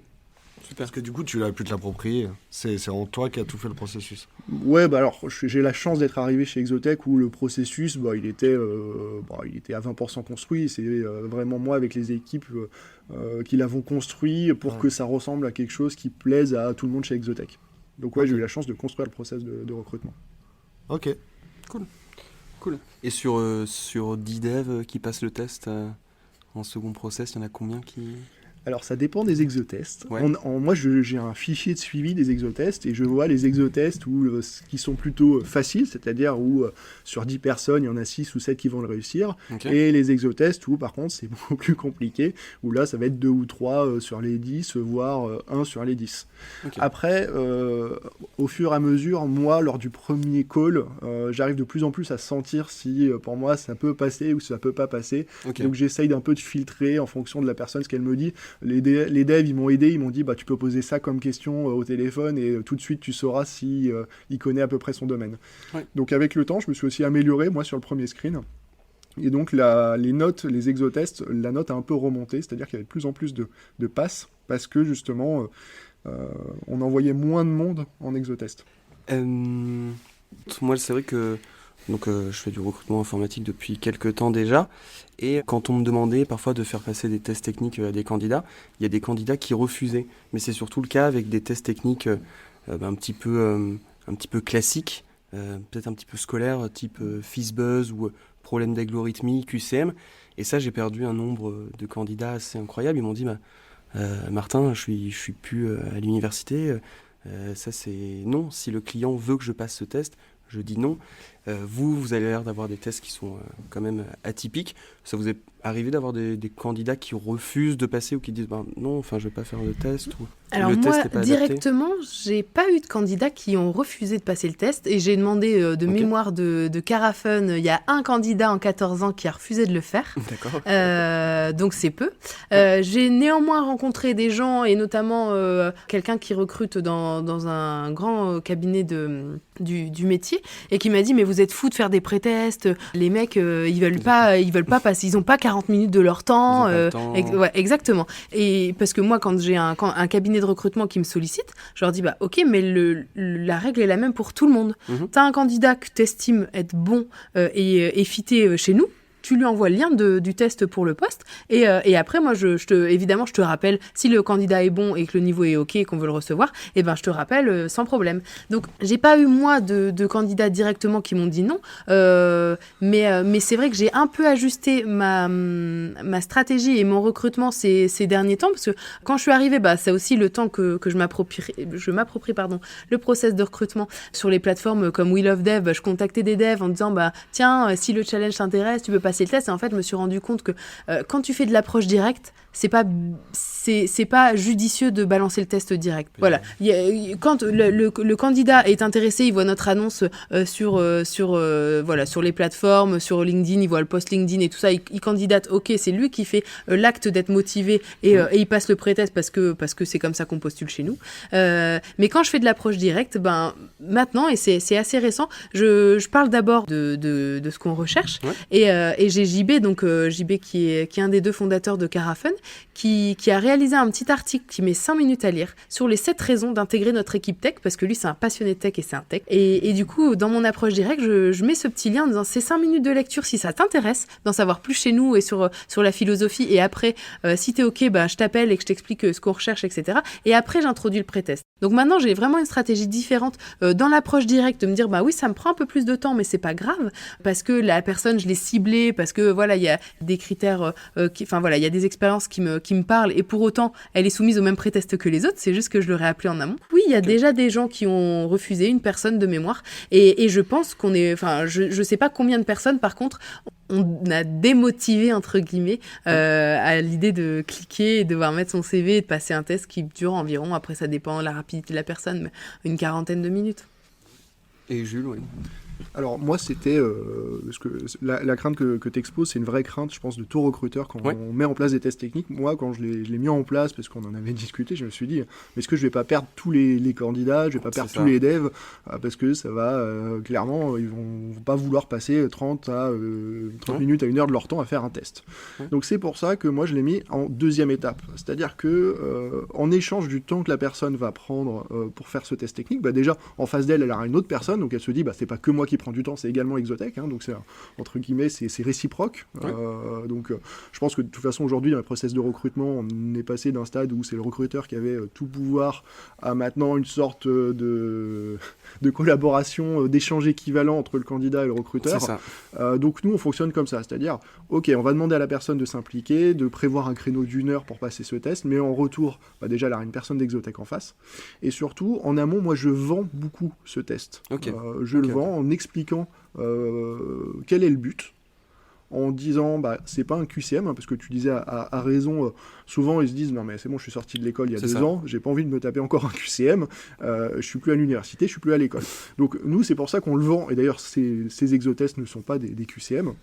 Super. Parce que du coup, tu l'as pu te l'approprier. C'est en toi qui a tout fait le processus. Ouais, alors j'ai la chance d'être arrivé chez Exotech où le processus, il était à 20% construit. C'est vraiment moi avec les équipes qui l'avons construit pour que ça ressemble à quelque chose qui plaise à tout le monde chez Exotech. Donc j'ai eu la chance de construire le process de recrutement. Ok. Cool. Et sur 10 devs qui passent le test en second process, il y en a combien qui... Alors, ça dépend des exotests. Ouais. Moi, j'ai un fichier de suivi des exotests et je vois les exotests qui sont plutôt faciles, c'est-à-dire où sur 10 personnes, il y en a 6 ou 7 qui vont le réussir. Okay. Et les exotests où, par contre, c'est beaucoup plus compliqué, où là, ça va être 2 ou 3 sur les 10, voire 1 sur les 10. Okay. Après, au fur et à mesure, moi, lors du premier call, j'arrive de plus en plus à sentir si, pour moi, ça peut passer ou ça peut pas passer. Okay. Donc, j'essaye d'un peu de filtrer en fonction de la personne, ce qu'elle me dit. Les devs, ils m'ont aidé, ils m'ont dit tu peux poser ça comme question au téléphone et tout de suite tu sauras si il connaît à peu près son domaine. Ouais. Donc avec le temps, je me suis aussi amélioré moi sur le premier screen. Et donc les notes, les exotests, la note a un peu remonté, c'est-à-dire qu'il y avait de plus en plus de passes parce que justement on envoyait moins de monde en exotest. Moi c'est vrai que je fais du recrutement informatique depuis quelques temps déjà, et quand on me demandait parfois de faire passer des tests techniques à des candidats, il y a des candidats qui refusaient. Mais c'est surtout le cas avec des tests techniques un petit peu classiques, peut-être un petit peu scolaires, type FizzBuzz ou problème d'algorithmie, QCM. Et ça, j'ai perdu un nombre de candidats assez incroyable. Ils m'ont dit Martin, je suis plus à l'université. Ça, c'est non. Si le client veut que je passe ce test, je dis non. Vous avez l'air d'avoir des tests qui sont quand même atypiques. Ça vous est arrivé d'avoir des candidats qui refusent de passer ou qui disent non, je ne vais pas faire le test ou Alors le moi, test n'est pas directement, j'ai pas eu de candidats qui ont refusé de passer le test et j'ai demandé mémoire de Carafun. Il y a un candidat en 14 ans qui a refusé de le faire. D'accord. Donc c'est peu. J'ai néanmoins rencontré des gens et notamment quelqu'un qui recrute dans un grand cabinet du métier et qui m'a dit mais vous êtes fous de faire des pré-tests, les mecs ils veulent pas passer, ils ont pas 40 minutes de leur temps. Ouais, exactement. Et parce que moi quand j'ai un cabinet de recrutement qui me sollicite, je leur dis ok mais la règle est la même pour tout le monde. T'as un candidat que t'estimes être bon et fité chez nous, tu lui envoies le lien du test pour le poste et après moi évidemment je te rappelle si le candidat est bon et que le niveau est ok et qu'on veut le recevoir, je te rappelle sans problème. Donc j'ai pas eu moi de candidats directement qui m'ont dit non, mais c'est vrai que j'ai un peu ajusté ma stratégie et mon recrutement ces derniers temps parce que quand je suis arrivée c'est aussi le temps que je m'approprie le process de recrutement sur les plateformes comme We Love Dev. Je contactais des devs en disant tiens si le challenge t'intéresse tu peux passer le test et en fait je me suis rendu compte que quand tu fais de l'approche directe c'est pas judicieux de balancer le test direct. Voilà. Quand le candidat est intéressé, il voit notre annonce sur les plateformes, sur LinkedIn, il voit le post LinkedIn et tout ça, il candidate, ok, c'est lui qui fait l'acte d'être motivé et il passe le pré-test parce que c'est comme ça qu'on postule chez nous. Mais quand je fais de l'approche directe, maintenant, et c'est assez récent, je parle d'abord de ce qu'on recherche et j'ai JB, donc JB qui est un des 2 fondateurs de Carafun, qui a réalisé un petit article qui met 5 minutes à lire sur les 7 raisons d'intégrer notre équipe tech, parce que lui c'est un passionné de tech et c'est un tech. Et du coup, dans mon approche directe, je mets ce petit lien en disant c'est 5 minutes de lecture si ça t'intéresse, d'en savoir plus chez nous et sur la philosophie. Et après, si t'es ok, je t'appelle et que je t'explique ce qu'on recherche, etc. Et après, j'introduis le pré-test. Donc maintenant, j'ai vraiment une stratégie différente dans l'approche directe de me dire oui, ça me prend un peu plus de temps, mais c'est pas grave parce que la personne, je l'ai ciblée, parce que voilà, il y a des critères, il y a des expériences qui me parle et pour autant elle est soumise au même pré-test que les autres, c'est juste que je l'aurais appelé en amont. Oui, il y a déjà des gens qui ont refusé, une personne de mémoire, et je pense qu'on est, enfin je sais pas combien de personnes par contre on a démotivé entre guillemets à l'idée de cliquer et de devoir mettre son CV et de passer un test qui dure environ, après ça dépend de la rapidité de la personne, mais une 40aine de minutes. Et Jules, oui. Alors moi c'était parce que la crainte que tu exposes, c'est une vraie crainte je pense de tout recruteur quand on met en place des tests techniques. Moi quand je l'ai mis en place parce qu'on en avait discuté, je me suis dit mais est-ce que je vais pas perdre tous les candidats, je vais pas perdre tous les devs parce que ça va clairement ils vont pas vouloir passer 30 minutes à 1 heure de leur temps à faire un test. Donc c'est pour ça que moi je l'ai mis en deuxième étape, c'est-à-dire que en échange du temps que la personne va prendre pour faire ce test technique, déjà en face d'elle elle aura une autre personne, donc elle se dit c'est pas que moi qui prend du temps, c'est également Exotech, donc c'est entre guillemets c'est réciproque. Donc je pense que de toute façon aujourd'hui dans le process de recrutement on est passé d'un stade où c'est le recruteur qui avait tout pouvoir à maintenant une sorte de collaboration, d'échange équivalent entre le candidat et le recruteur. C'est ça. Donc nous on fonctionne comme ça, c'est-à-dire ok on va demander à la personne de s'impliquer, de prévoir un créneau d'1 heure pour passer ce test, mais en retour déjà elle aura une personne d'Exotech en face, et surtout en amont moi je vends beaucoup ce test. Je le vends en expliquant quel est le but, en disant c'est pas un QCM, parce que tu disais à raison, souvent ils se disent non mais c'est bon je suis sorti de l'école il y a 2 ans, j'ai pas envie de me taper encore un QCM, je suis plus à l'université, je suis plus à l'école. Donc nous c'est pour ça qu'on le vend, et d'ailleurs ces exotests ne sont pas des QCM.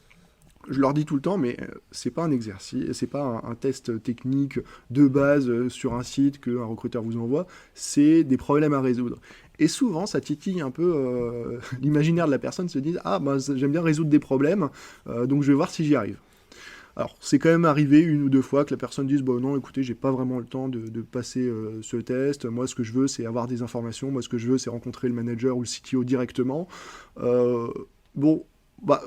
Je leur dis tout le temps, mais c'est pas un exercice, c'est pas un test technique de base sur un site qu'un recruteur vous envoie, c'est des problèmes à résoudre. Et souvent, ça titille un peu l'imaginaire de la personne, se dit j'aime bien résoudre des problèmes, donc je vais voir si j'y arrive. Alors, c'est quand même arrivé 1 ou 2 fois que la personne dise non, écoutez, j'ai pas vraiment le temps de passer ce test. Moi, ce que je veux, c'est avoir des informations. Moi, ce que je veux, c'est rencontrer le manager ou le CTO directement.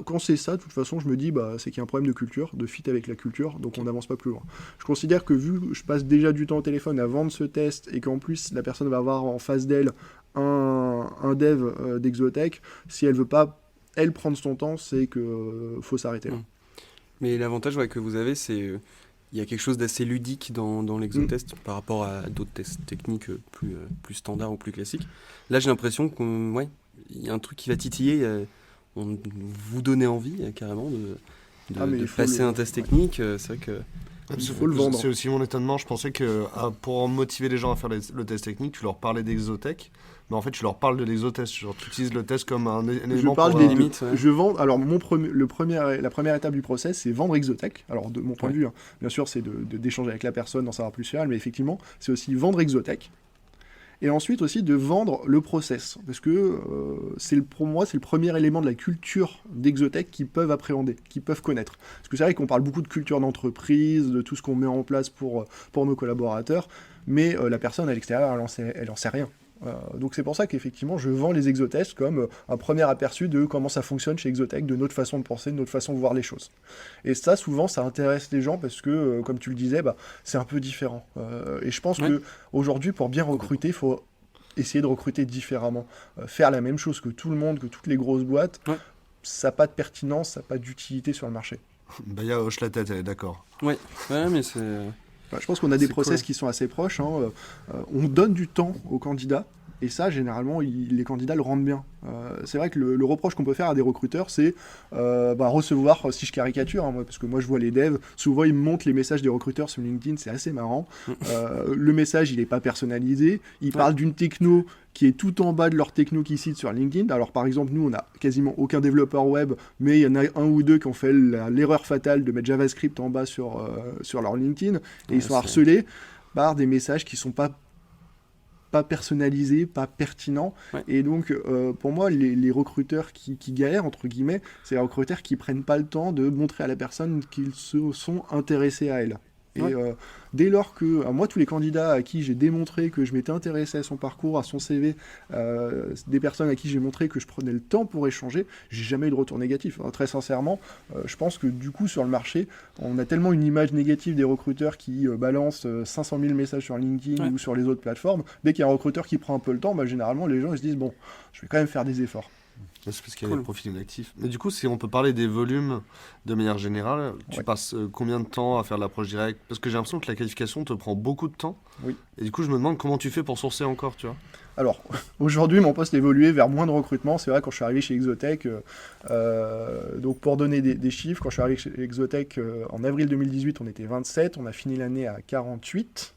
Quand c'est ça, de toute façon, je me dis c'est qu'il y a un problème de culture, de fit avec la culture, donc on n'avance pas plus loin. Je considère que vu que je passe déjà du temps au téléphone à vendre ce test et qu'en plus la personne va avoir en face d'elle un dev d'Exotech, si elle veut pas elle prendre son temps, c'est que faut s'arrêter là. Mais l'avantage que vous avez, c'est il y a quelque chose d'assez ludique dans l'exotest par rapport à d'autres tests techniques plus standards ou plus classiques. Là, j'ai l'impression qu'il y a un truc qui va titiller. Vous donner envie carrément de passer un test technique. C'est vrai que il faut le vendre. C'est aussi mon étonnement. Je pensais que pour motiver les gens à faire le test technique, tu leur parlais d'Exotech, mais en fait tu leur parles de l'exotest. Genre tu utilises le test comme un élément. Je parle des limites. Je vends. Alors la première étape du process, c'est vendre Exotech. Alors de mon point de vue, bien sûr, c'est d'échanger avec la personne, d'en savoir plus sur elle, mais effectivement, c'est aussi vendre Exotech. Et ensuite aussi de vendre le process, parce que pour moi c'est le premier élément de la culture d'Exotech qu'ils peuvent appréhender, qu'ils peuvent connaître. Parce que c'est vrai qu'on parle beaucoup de culture d'entreprise, de tout ce qu'on met en place pour nos collaborateurs, mais la personne à l'extérieur elle en sait rien. Donc c'est pour ça qu'effectivement je vends les exotests comme un premier aperçu de comment ça fonctionne chez Exotech, de notre façon de penser, de notre façon de voir les choses. Et ça souvent ça intéresse les gens parce que comme tu le disais, c'est un peu différent. Et je pense qu'aujourd'hui pour bien recruter, il faut essayer de recruter différemment. Faire la même chose que tout le monde, que toutes les grosses boîtes, ça n'a pas de pertinence, ça n'a pas d'utilité sur le marché. Baya hoche la tête, elle est d'accord. Ouais, mais c'est... Je pense qu'on a des process qui sont assez proches. On donne du temps aux candidats. Et ça, généralement, les candidats le rendent bien. C'est vrai que le reproche qu'on peut faire à des recruteurs, c'est recevoir, si je caricature, parce que moi je vois les devs, souvent ils me montrent les messages des recruteurs sur LinkedIn, c'est assez marrant. Le message, il n'est pas personnalisé. Ils parlent d'une techno qui est tout en bas de leur techno qu'ils citent sur LinkedIn. Alors par exemple, nous, on n'a quasiment aucun développeur web, mais il y en a 1 ou 2 qui ont fait l'erreur fatale de mettre JavaScript en bas sur leur LinkedIn. Et ils sont harcelés par des messages qui ne sont pas personnalisés, pas pertinents. Et donc, pour moi, les recruteurs qui galèrent, entre guillemets, c'est les recruteurs qui prennent pas le temps de montrer à la personne qu'ils se sont intéressés à elle. Et dès lors que, moi, tous les candidats à qui j'ai démontré que je m'étais intéressé à son parcours, à son CV, des personnes à qui j'ai montré que je prenais le temps pour échanger, j'ai jamais eu de retour négatif. Très sincèrement, je pense que du coup, sur le marché, on a tellement une image négative des recruteurs qui balancent 500 000 messages sur LinkedIn ou sur les autres plateformes. Dès qu'il y a un recruteur qui prend un peu le temps, généralement, les gens ils se disent, bon, je vais quand même faire des efforts. C'est parce qu'il y a des profils inactifs. Mais du coup, si on peut parler des volumes de manière générale, tu passes combien de temps à faire de l'approche directe? Parce que j'ai l'impression que la qualification te prend beaucoup de temps. Oui. Et du coup, je me demande comment tu fais pour sourcer encore, tu vois. Alors, aujourd'hui, mon poste a évolué vers moins de recrutement. C'est vrai, quand je suis arrivé chez Exotech, donc pour donner des chiffres, quand je suis arrivé chez Exotech en avril 2018, on était 27, on a fini l'année à 48.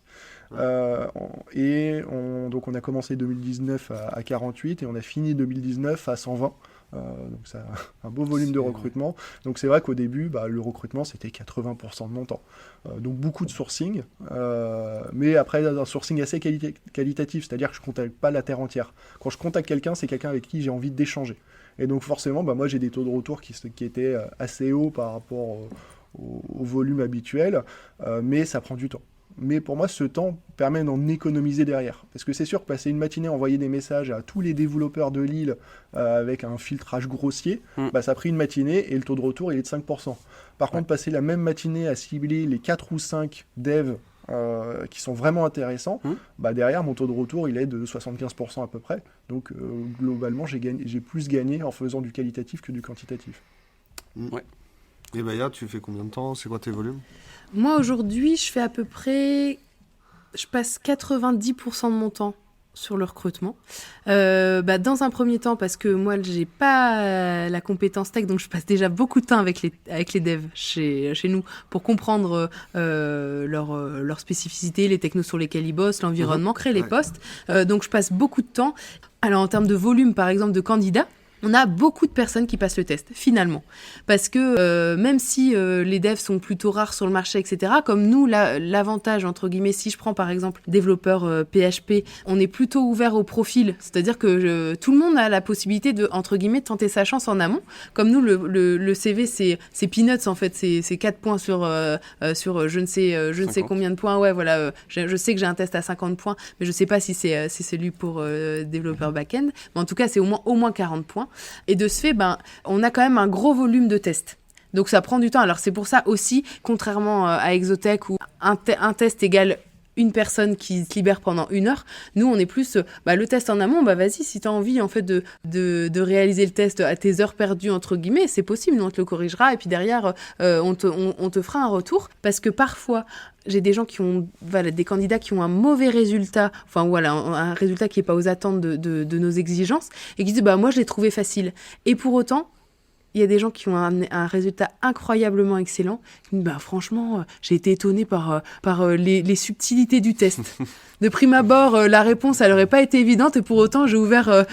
Donc on a commencé 2019 à 48 et on a fini 2019 à 120. Donc c'est un beau volume de recrutement. Donc c'est vrai qu'au début, le recrutement c'était 80% de mon temps. Donc beaucoup de sourcing, mais après un sourcing assez qualitatif, c'est-à-dire que je ne contacte pas la terre entière. Quand je contacte quelqu'un, c'est quelqu'un avec qui j'ai envie d'échanger. Et donc forcément, moi j'ai des taux de retour qui étaient assez hauts par rapport au volume habituel, mais ça prend du temps. Mais pour moi, ce temps permet d'en économiser derrière. Parce que c'est sûr que passer une matinée à envoyer des messages à tous les développeurs de Lille avec un filtrage grossier, ça a pris une matinée et le taux de retour il est de 5%. Par contre, passer la même matinée à cibler les 4 ou 5 devs qui sont vraiment intéressants, derrière, mon taux de retour il est de 75% à peu près. Donc globalement, j'ai plus gagné en faisant du qualitatif que du quantitatif. Ouais. Et Baya, tu fais combien de temps? C'est quoi tes volumes? Moi, aujourd'hui, je fais à peu près... Je passe 90% de mon temps sur le recrutement. Dans un premier temps, parce que moi, j'ai pas la compétence tech, donc je passe déjà beaucoup de temps avec les devs chez nous pour comprendre leurs spécificités, les technos sur lesquels ils bossent, l'environnement, créer les postes. Donc, je passe beaucoup de temps. Alors, en termes de volume, par exemple, de candidats, on a beaucoup de personnes qui passent le test, finalement. Parce que même si les devs sont plutôt rares sur le marché, etc., comme nous, l'avantage, entre guillemets, si je prends par exemple développeur PHP, on est plutôt ouvert au profil. C'est-à-dire que tout le monde a la possibilité de, entre guillemets, tenter sa chance en amont. Comme nous, le CV, c'est peanuts, en fait. C'est 4 points sur je ne sais combien de points. Ouais, voilà. Je sais que j'ai un test à 50 points, mais je ne sais pas si c'est celui pour développeur back-end. Mais en tout cas, c'est au moins 40 points. Et de ce fait, on a quand même un gros volume de tests. Donc ça prend du temps. Alors c'est pour ça aussi, contrairement à Exotech où un test égale une personne qui se libère pendant 1 heure, nous on est plus le test en amont, vas-y, si tu as envie en fait de réaliser le test à tes heures perdues entre guillemets, c'est possible, nous on te le corrigera et puis derrière on te fera un retour, parce que parfois j'ai des gens qui ont, des candidats qui ont un mauvais résultat, un résultat qui n'est pas aux attentes de nos exigences, et qui disent moi je l'ai trouvé facile. Et pour autant, il y a des gens qui ont un résultat incroyablement excellent. Qui disent, franchement, j'ai été étonnée par les subtilités du test. De prime abord, la réponse, elle n'aurait pas été évidente, et pour autant, j'ai ouvert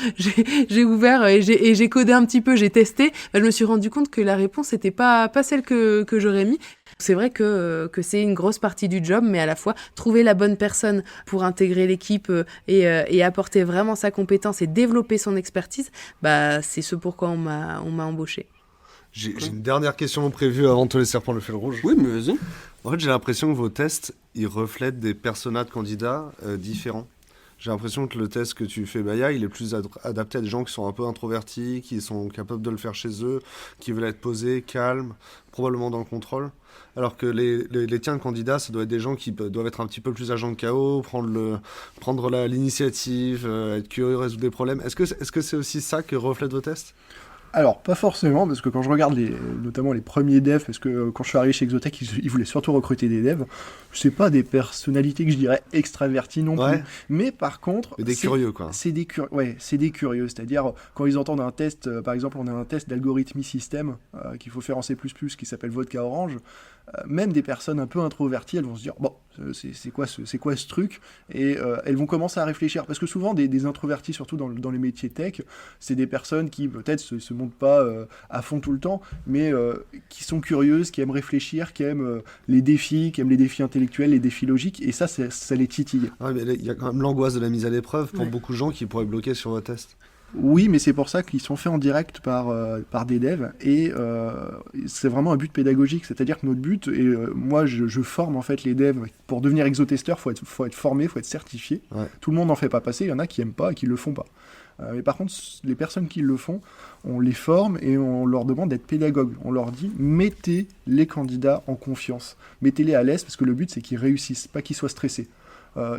et j'ai codé un petit peu, j'ai testé. Je me suis rendu compte que la réponse n'était pas celle que j'aurais mis. C'est vrai que c'est une grosse partie du job, mais à la fois, trouver la bonne personne pour intégrer l'équipe et apporter vraiment sa compétence et développer son expertise, c'est ce pourquoi on m'a embauché. J'ai une dernière question prévue avant de te laisser reprendre le fil rouge. Oui, mais vas-y. En fait, j'ai l'impression que vos tests, ils reflètent des personas de candidats différents. J'ai l'impression que le test que tu fais, Baya, il est plus adapté à des gens qui sont un peu introvertis, qui sont capables de le faire chez eux, qui veulent être posés, calmes, probablement dans le contrôle. Alors que les tiens de candidats, ça doit être des gens qui doivent être un petit peu plus agents de chaos, prendre l'initiative, être curieux, résoudre des problèmes. Est-ce que c'est aussi ça que reflètent vos tests ? Alors, pas forcément, parce que quand je regarde notamment les premiers devs, parce que quand je suis arrivé chez Exotech, ils voulaient surtout recruter des devs, c'est pas des personnalités que je dirais extraverties non plus. Mais par contre... Mais des curieux, quoi. C'est des curieux. C'est-à-dire, quand ils entendent un test, par exemple, on a un test d'algorithmie système qu'il faut faire en C++, qui s'appelle Vodka Orange, même des personnes un peu introverties, elles vont se dire, c'est quoi ce truc ? Et elles vont commencer à réfléchir. Parce que souvent, des introvertis, surtout dans les métiers tech, c'est des personnes qui peut-être se montrent pas à fond tout le temps, mais qui sont curieuses, qui aiment réfléchir, qui aiment les défis, qui aiment les défis intellectuels, les défis logiques, et ça les titille. Il y a quand même l'angoisse de la mise à l'épreuve pour beaucoup de gens qui pourraient bloquer sur vos tests. Oui, mais c'est pour ça qu'ils sont faits en direct par des devs, et c'est vraiment un but pédagogique, c'est-à-dire que notre but, et moi je forme en fait les devs, pour devenir exotesteur, faut être formé, faut être certifié. Tout le monde n'en fait pas passer, il y en a qui aiment pas et qui le font pas. Mais par contre, les personnes qui le font, on les forme et on leur demande d'être pédagogues. On leur dit, mettez les candidats en confiance, mettez-les à l'aise, parce que le but c'est qu'ils réussissent, pas qu'ils soient stressés.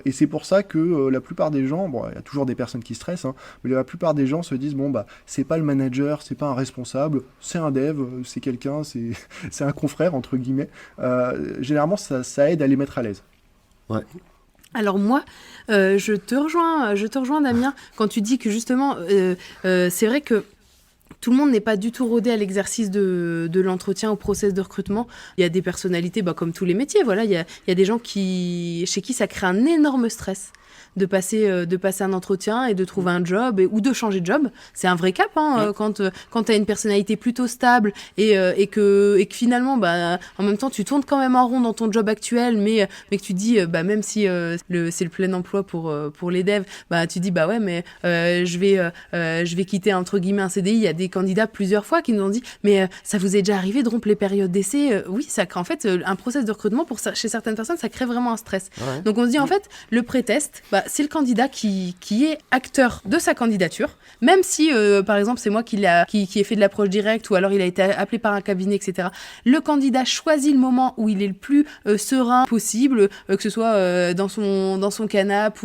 Et c'est pour ça que la plupart des gens, bon, il y a toujours des personnes qui stressent, hein, mais la plupart des gens se disent, bon, bah, c'est pas le manager, c'est pas un responsable, c'est un dev, c'est quelqu'un, c'est un confrère, entre guillemets. Généralement, ça aide à les mettre à l'aise. Ouais. Alors moi, je te rejoins Damien, quand tu dis que justement, c'est vrai que tout le monde n'est pas du tout rodé à l'exercice de l'entretien, au process de recrutement. Il y a des personnalités, comme tous les métiers, voilà, il y a des gens chez qui ça crée un énorme stress de passer un entretien et de trouver un job ou de changer de job. C'est un vrai cap, hein, quand tu as une personnalité plutôt stable et que finalement, en même temps, tu tournes quand même en rond dans ton job actuel, mais que tu dis, même si c'est le plein emploi pour les devs, tu dis, ouais, mais je vais quitter, entre guillemets, un CDI. Il y a des candidats plusieurs fois qui nous ont dit, mais ça vous est déjà arrivé de rompre les périodes d'essai? Oui, ça crée en fait un process de recrutement chez certaines personnes, ça crée vraiment un stress. Ouais. Donc on se dit, en fait, le pré-test, c'est le candidat qui est acteur de sa candidature, même si, par exemple, c'est moi qui ai fait de l'approche directe ou alors il a été appelé par un cabinet, etc. Le candidat choisit le moment où il est le plus serein possible, que ce soit dans son canapé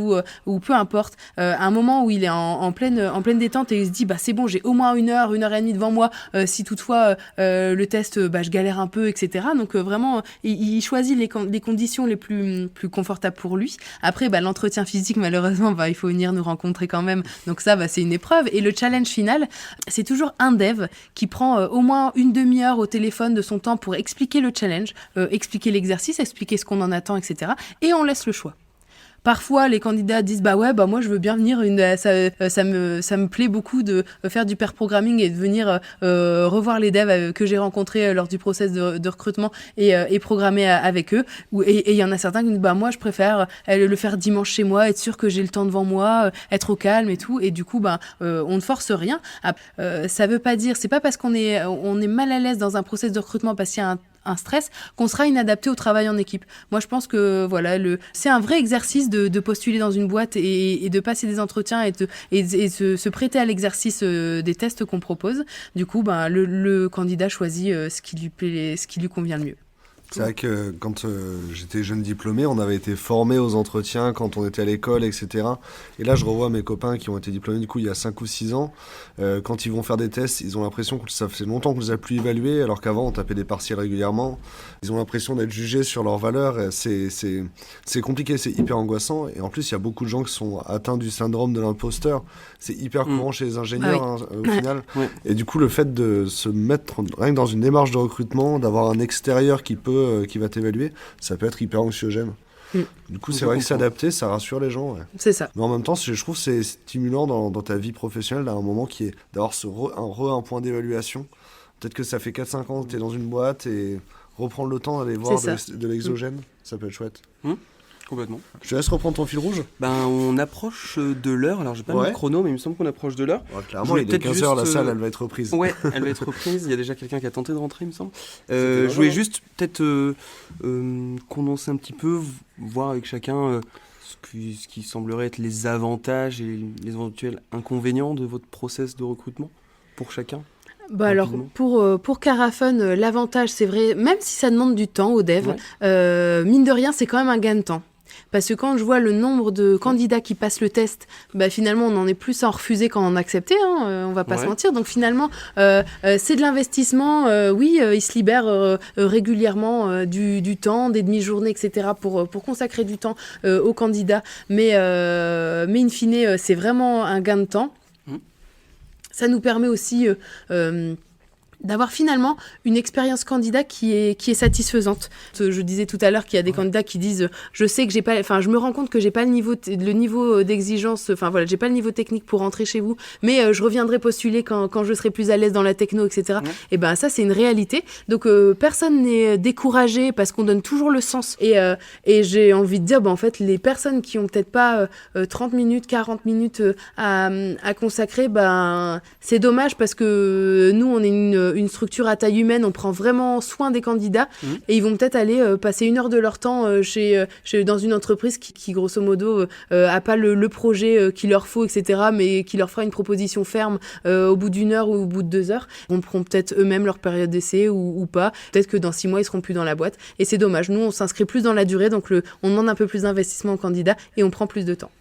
ou peu importe, un moment où il est en pleine détente et il se dit, c'est bon, j'ai au moins une heure et demie devant moi, si toutefois le test, je galère un peu, etc. Donc vraiment, il choisit les conditions les plus confortables pour lui. Après, l'entretien physique, malheureusement, il faut venir nous rencontrer quand même. Donc ça, c'est une épreuve. Et le challenge final, c'est toujours un dev qui prend au moins une demi-heure au téléphone de son temps pour expliquer le challenge, expliquer l'exercice, expliquer ce qu'on en attend, etc. Et on laisse le choix. Parfois, les candidats disent moi je veux bien venir, ça me plaît beaucoup de faire du pair programming et de venir revoir les devs que j'ai rencontrés lors du process de recrutement et programmer avec eux. Et il y en a certains qui disent moi je préfère le faire dimanche chez moi, être sûr que j'ai le temps devant moi, être au calme et tout. Et du coup on ne force rien. Ça veut pas dire, c'est pas parce qu'on est mal à l'aise dans un process de recrutement parce qu'il y a un stress, qu'on sera inadapté au travail en équipe. Moi, je pense que c'est un vrai exercice de postuler dans une boîte et de passer des entretiens et se prêter à l'exercice des tests qu'on propose. Du coup, le candidat choisit ce qui lui plaît, ce qui lui convient le mieux. C'est vrai que quand j'étais jeune diplômé, on avait été formés aux entretiens quand on était à l'école, etc. Et là, je revois mes copains qui ont été diplômés du coup il y a 5 ou 6 ans. Quand ils vont faire des tests, ils ont l'impression que ça fait longtemps qu'on les a plus évalués, alors qu'avant, on tapait des partiels régulièrement. Ils ont l'impression d'être jugés sur leurs valeurs. C'est compliqué, c'est hyper angoissant. Et en plus, il y a beaucoup de gens qui sont atteints du syndrome de l'imposteur. C'est hyper courant chez les ingénieurs, au final. Ouais. Et du coup, le fait de se mettre rien que dans une démarche de recrutement, d'avoir un extérieur qui va t'évaluer, ça peut être hyper anxiogène. Du coup, c'est vrai que s'adapter, ça rassure les gens. Ouais. C'est ça. Mais en même temps, je trouve que c'est stimulant dans ta vie professionnelle, à un moment qui est d'avoir un point d'évaluation. Peut-être que ça fait 4-5 ans que tu es dans une boîte et reprendre le temps d'aller voir de l'exogène, ça peut être chouette. Complètement. Je te laisse reprendre ton fil rouge. On approche de l'heure. Alors, j'ai pas le chrono, mais il me semble qu'on approche de l'heure. Ouais, clairement, il est 15h, la salle, elle va être reprise. Ouais, elle va être reprise. Il y a déjà quelqu'un qui a tenté de rentrer, il me semble. Je voulais juste peut-être condenser un petit peu, voir avec chacun ce qui semblerait être les avantages et les éventuels inconvénients de votre process de recrutement pour chacun. Alors, pour Carafun, l'avantage, c'est vrai, même si ça demande du temps aux devs, mine de rien, c'est quand même un gain de temps. Parce que quand je vois le nombre de candidats qui passent le test, finalement, on en est plus à en refuser qu'à en accepter, on va pas se mentir. Donc finalement, c'est de l'investissement. Ils se libèrent régulièrement du temps, des demi-journées, etc. pour consacrer du temps aux candidats. Mais in fine, c'est vraiment un gain de temps. Ça nous permet aussi d'avoir finalement une expérience candidat qui est satisfaisante. Je disais tout à l'heure qu'il y a des candidats qui disent je sais que j'ai pas, je me rends compte que j'ai pas le niveau d'exigence, j'ai pas le niveau technique pour rentrer chez vous, mais je reviendrai postuler quand je serai plus à l'aise dans la techno, etc. Et ça c'est une réalité. Donc personne n'est découragé parce qu'on donne toujours le sens. Et j'ai envie de dire en fait les personnes qui ont peut-être pas 30 minutes, 40 minutes à consacrer, c'est dommage parce que nous on est une structure à taille humaine, on prend vraiment soin des candidats et ils vont peut-être aller passer 1 heure de leur temps dans une entreprise qui grosso modo a pas le projet qu'il leur faut, etc., mais qui leur fera une proposition ferme au bout d'1 heure ou au bout de 2 heures. On prend peut-être eux-mêmes leur période d'essai ou pas. Peut-être que dans 6 mois, ils seront plus dans la boîte. Et c'est dommage. Nous, on s'inscrit plus dans la durée, donc on demande un peu plus d'investissement aux candidats et on prend plus de temps.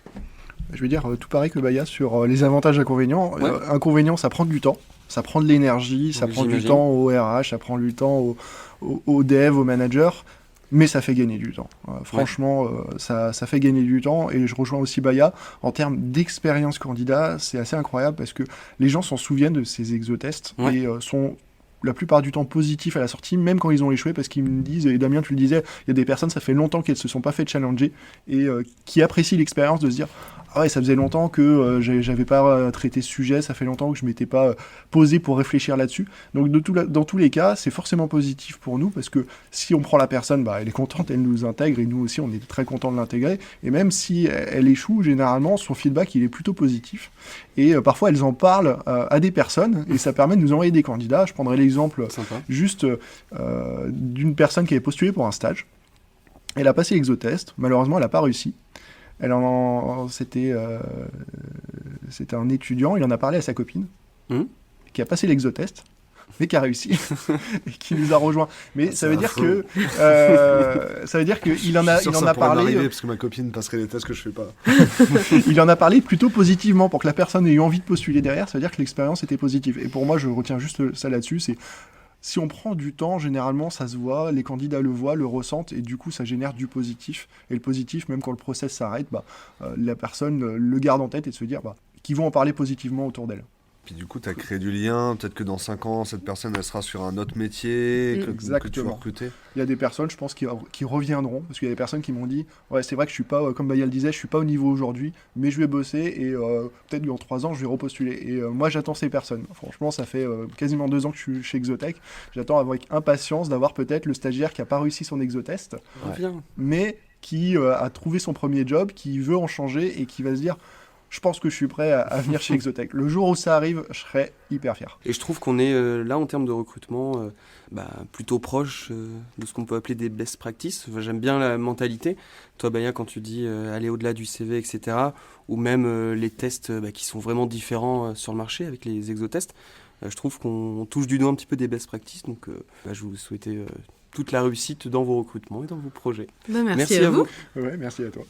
Je veux dire, tout pareil que Baya sur les avantages et inconvénients. Ouais. Inconvénients, ça prend du temps, ça prend de l'énergie, ça Oui, prend du j'imagine. temps au RH, ça prend du temps au dev, au manager, mais ça fait gagner du temps. Franchement, ça fait gagner du temps, et je rejoins aussi Baya. En termes d'expérience candidat, c'est assez incroyable parce que les gens s'en souviennent de ces exotests et sont la plupart du temps positifs à la sortie, même quand ils ont échoué, parce qu'ils me disent, et Damien tu le disais, il y a des personnes, ça fait longtemps qu'elles se sont pas fait challenger, et qui apprécient l'expérience de se dire, ah ouais, ça faisait longtemps que j'avais pas traité ce sujet, ça fait longtemps que je m'étais pas posé pour réfléchir là-dessus. Donc dans tous les cas, c'est forcément positif pour nous, parce que si on prend la personne, bah, elle est contente, elle nous intègre, et nous aussi on est très contents de l'intégrer, et même si elle échoue, généralement son feedback il est plutôt positif, et parfois elles en parlent à des personnes, et ça permet de nous envoyer des candidats. Je prendrai l'exemple Sympa. juste d'une personne qui avait postulé pour un stage. Elle a passé l'exotest, malheureusement elle n'a pas réussi. C'était un étudiant, il en a parlé à sa copine, qui a passé l'exotest, mais qui a réussi, et qui nous a rejoint. Mais ça veut dire que il en a parlé. Parce que ma copine passerait les tests que je fais pas. Il en a parlé plutôt positivement pour que la personne ait eu envie de postuler derrière. Ça veut dire que l'expérience était positive. Et pour moi, je retiens juste ça là-dessus, c'est si on prend du temps, généralement, ça se voit, les candidats le voient, le ressentent, et du coup, ça génère du positif. Et le positif, même quand le process s'arrête, la personne le garde en tête et se dire qu'ils vont en parler positivement autour d'elle. Puis du coup, tu as créé du lien. Peut-être que dans 5 ans, cette personne, elle sera sur un autre métier que tu vas Exactement. recruter. Il y a des personnes, je pense, qui reviendront, parce qu'il y a des personnes qui m'ont dit « Ouais, c'est vrai que je suis pas, comme Baya le disait, je suis pas au niveau aujourd'hui, mais je vais bosser, et peut-être dans 3 ans, je vais repostuler. » Et moi, j'attends ces personnes. Franchement, ça fait quasiment 2 ans que je suis chez Exotech. J'attends avec impatience d'avoir peut-être le stagiaire qui a pas réussi son exotest, mais qui a trouvé son premier job, qui veut en changer, et qui va se dire « Je pense que je suis prêt à venir chez Exotech. » Le jour où ça arrive, je serai hyper fier. Et je trouve qu'on est là en termes de recrutement plutôt proche de ce qu'on peut appeler des best practices. Enfin, j'aime bien la mentalité. Toi, Baya, quand tu dis aller au-delà du CV, etc., ou même les tests qui sont vraiment différents sur le marché avec les exotests, je trouve qu'on touche du doigt un petit peu des best practices. Donc, je vous souhaite toute la réussite dans vos recrutements et dans vos projets. Merci à vous. Ouais, merci à toi.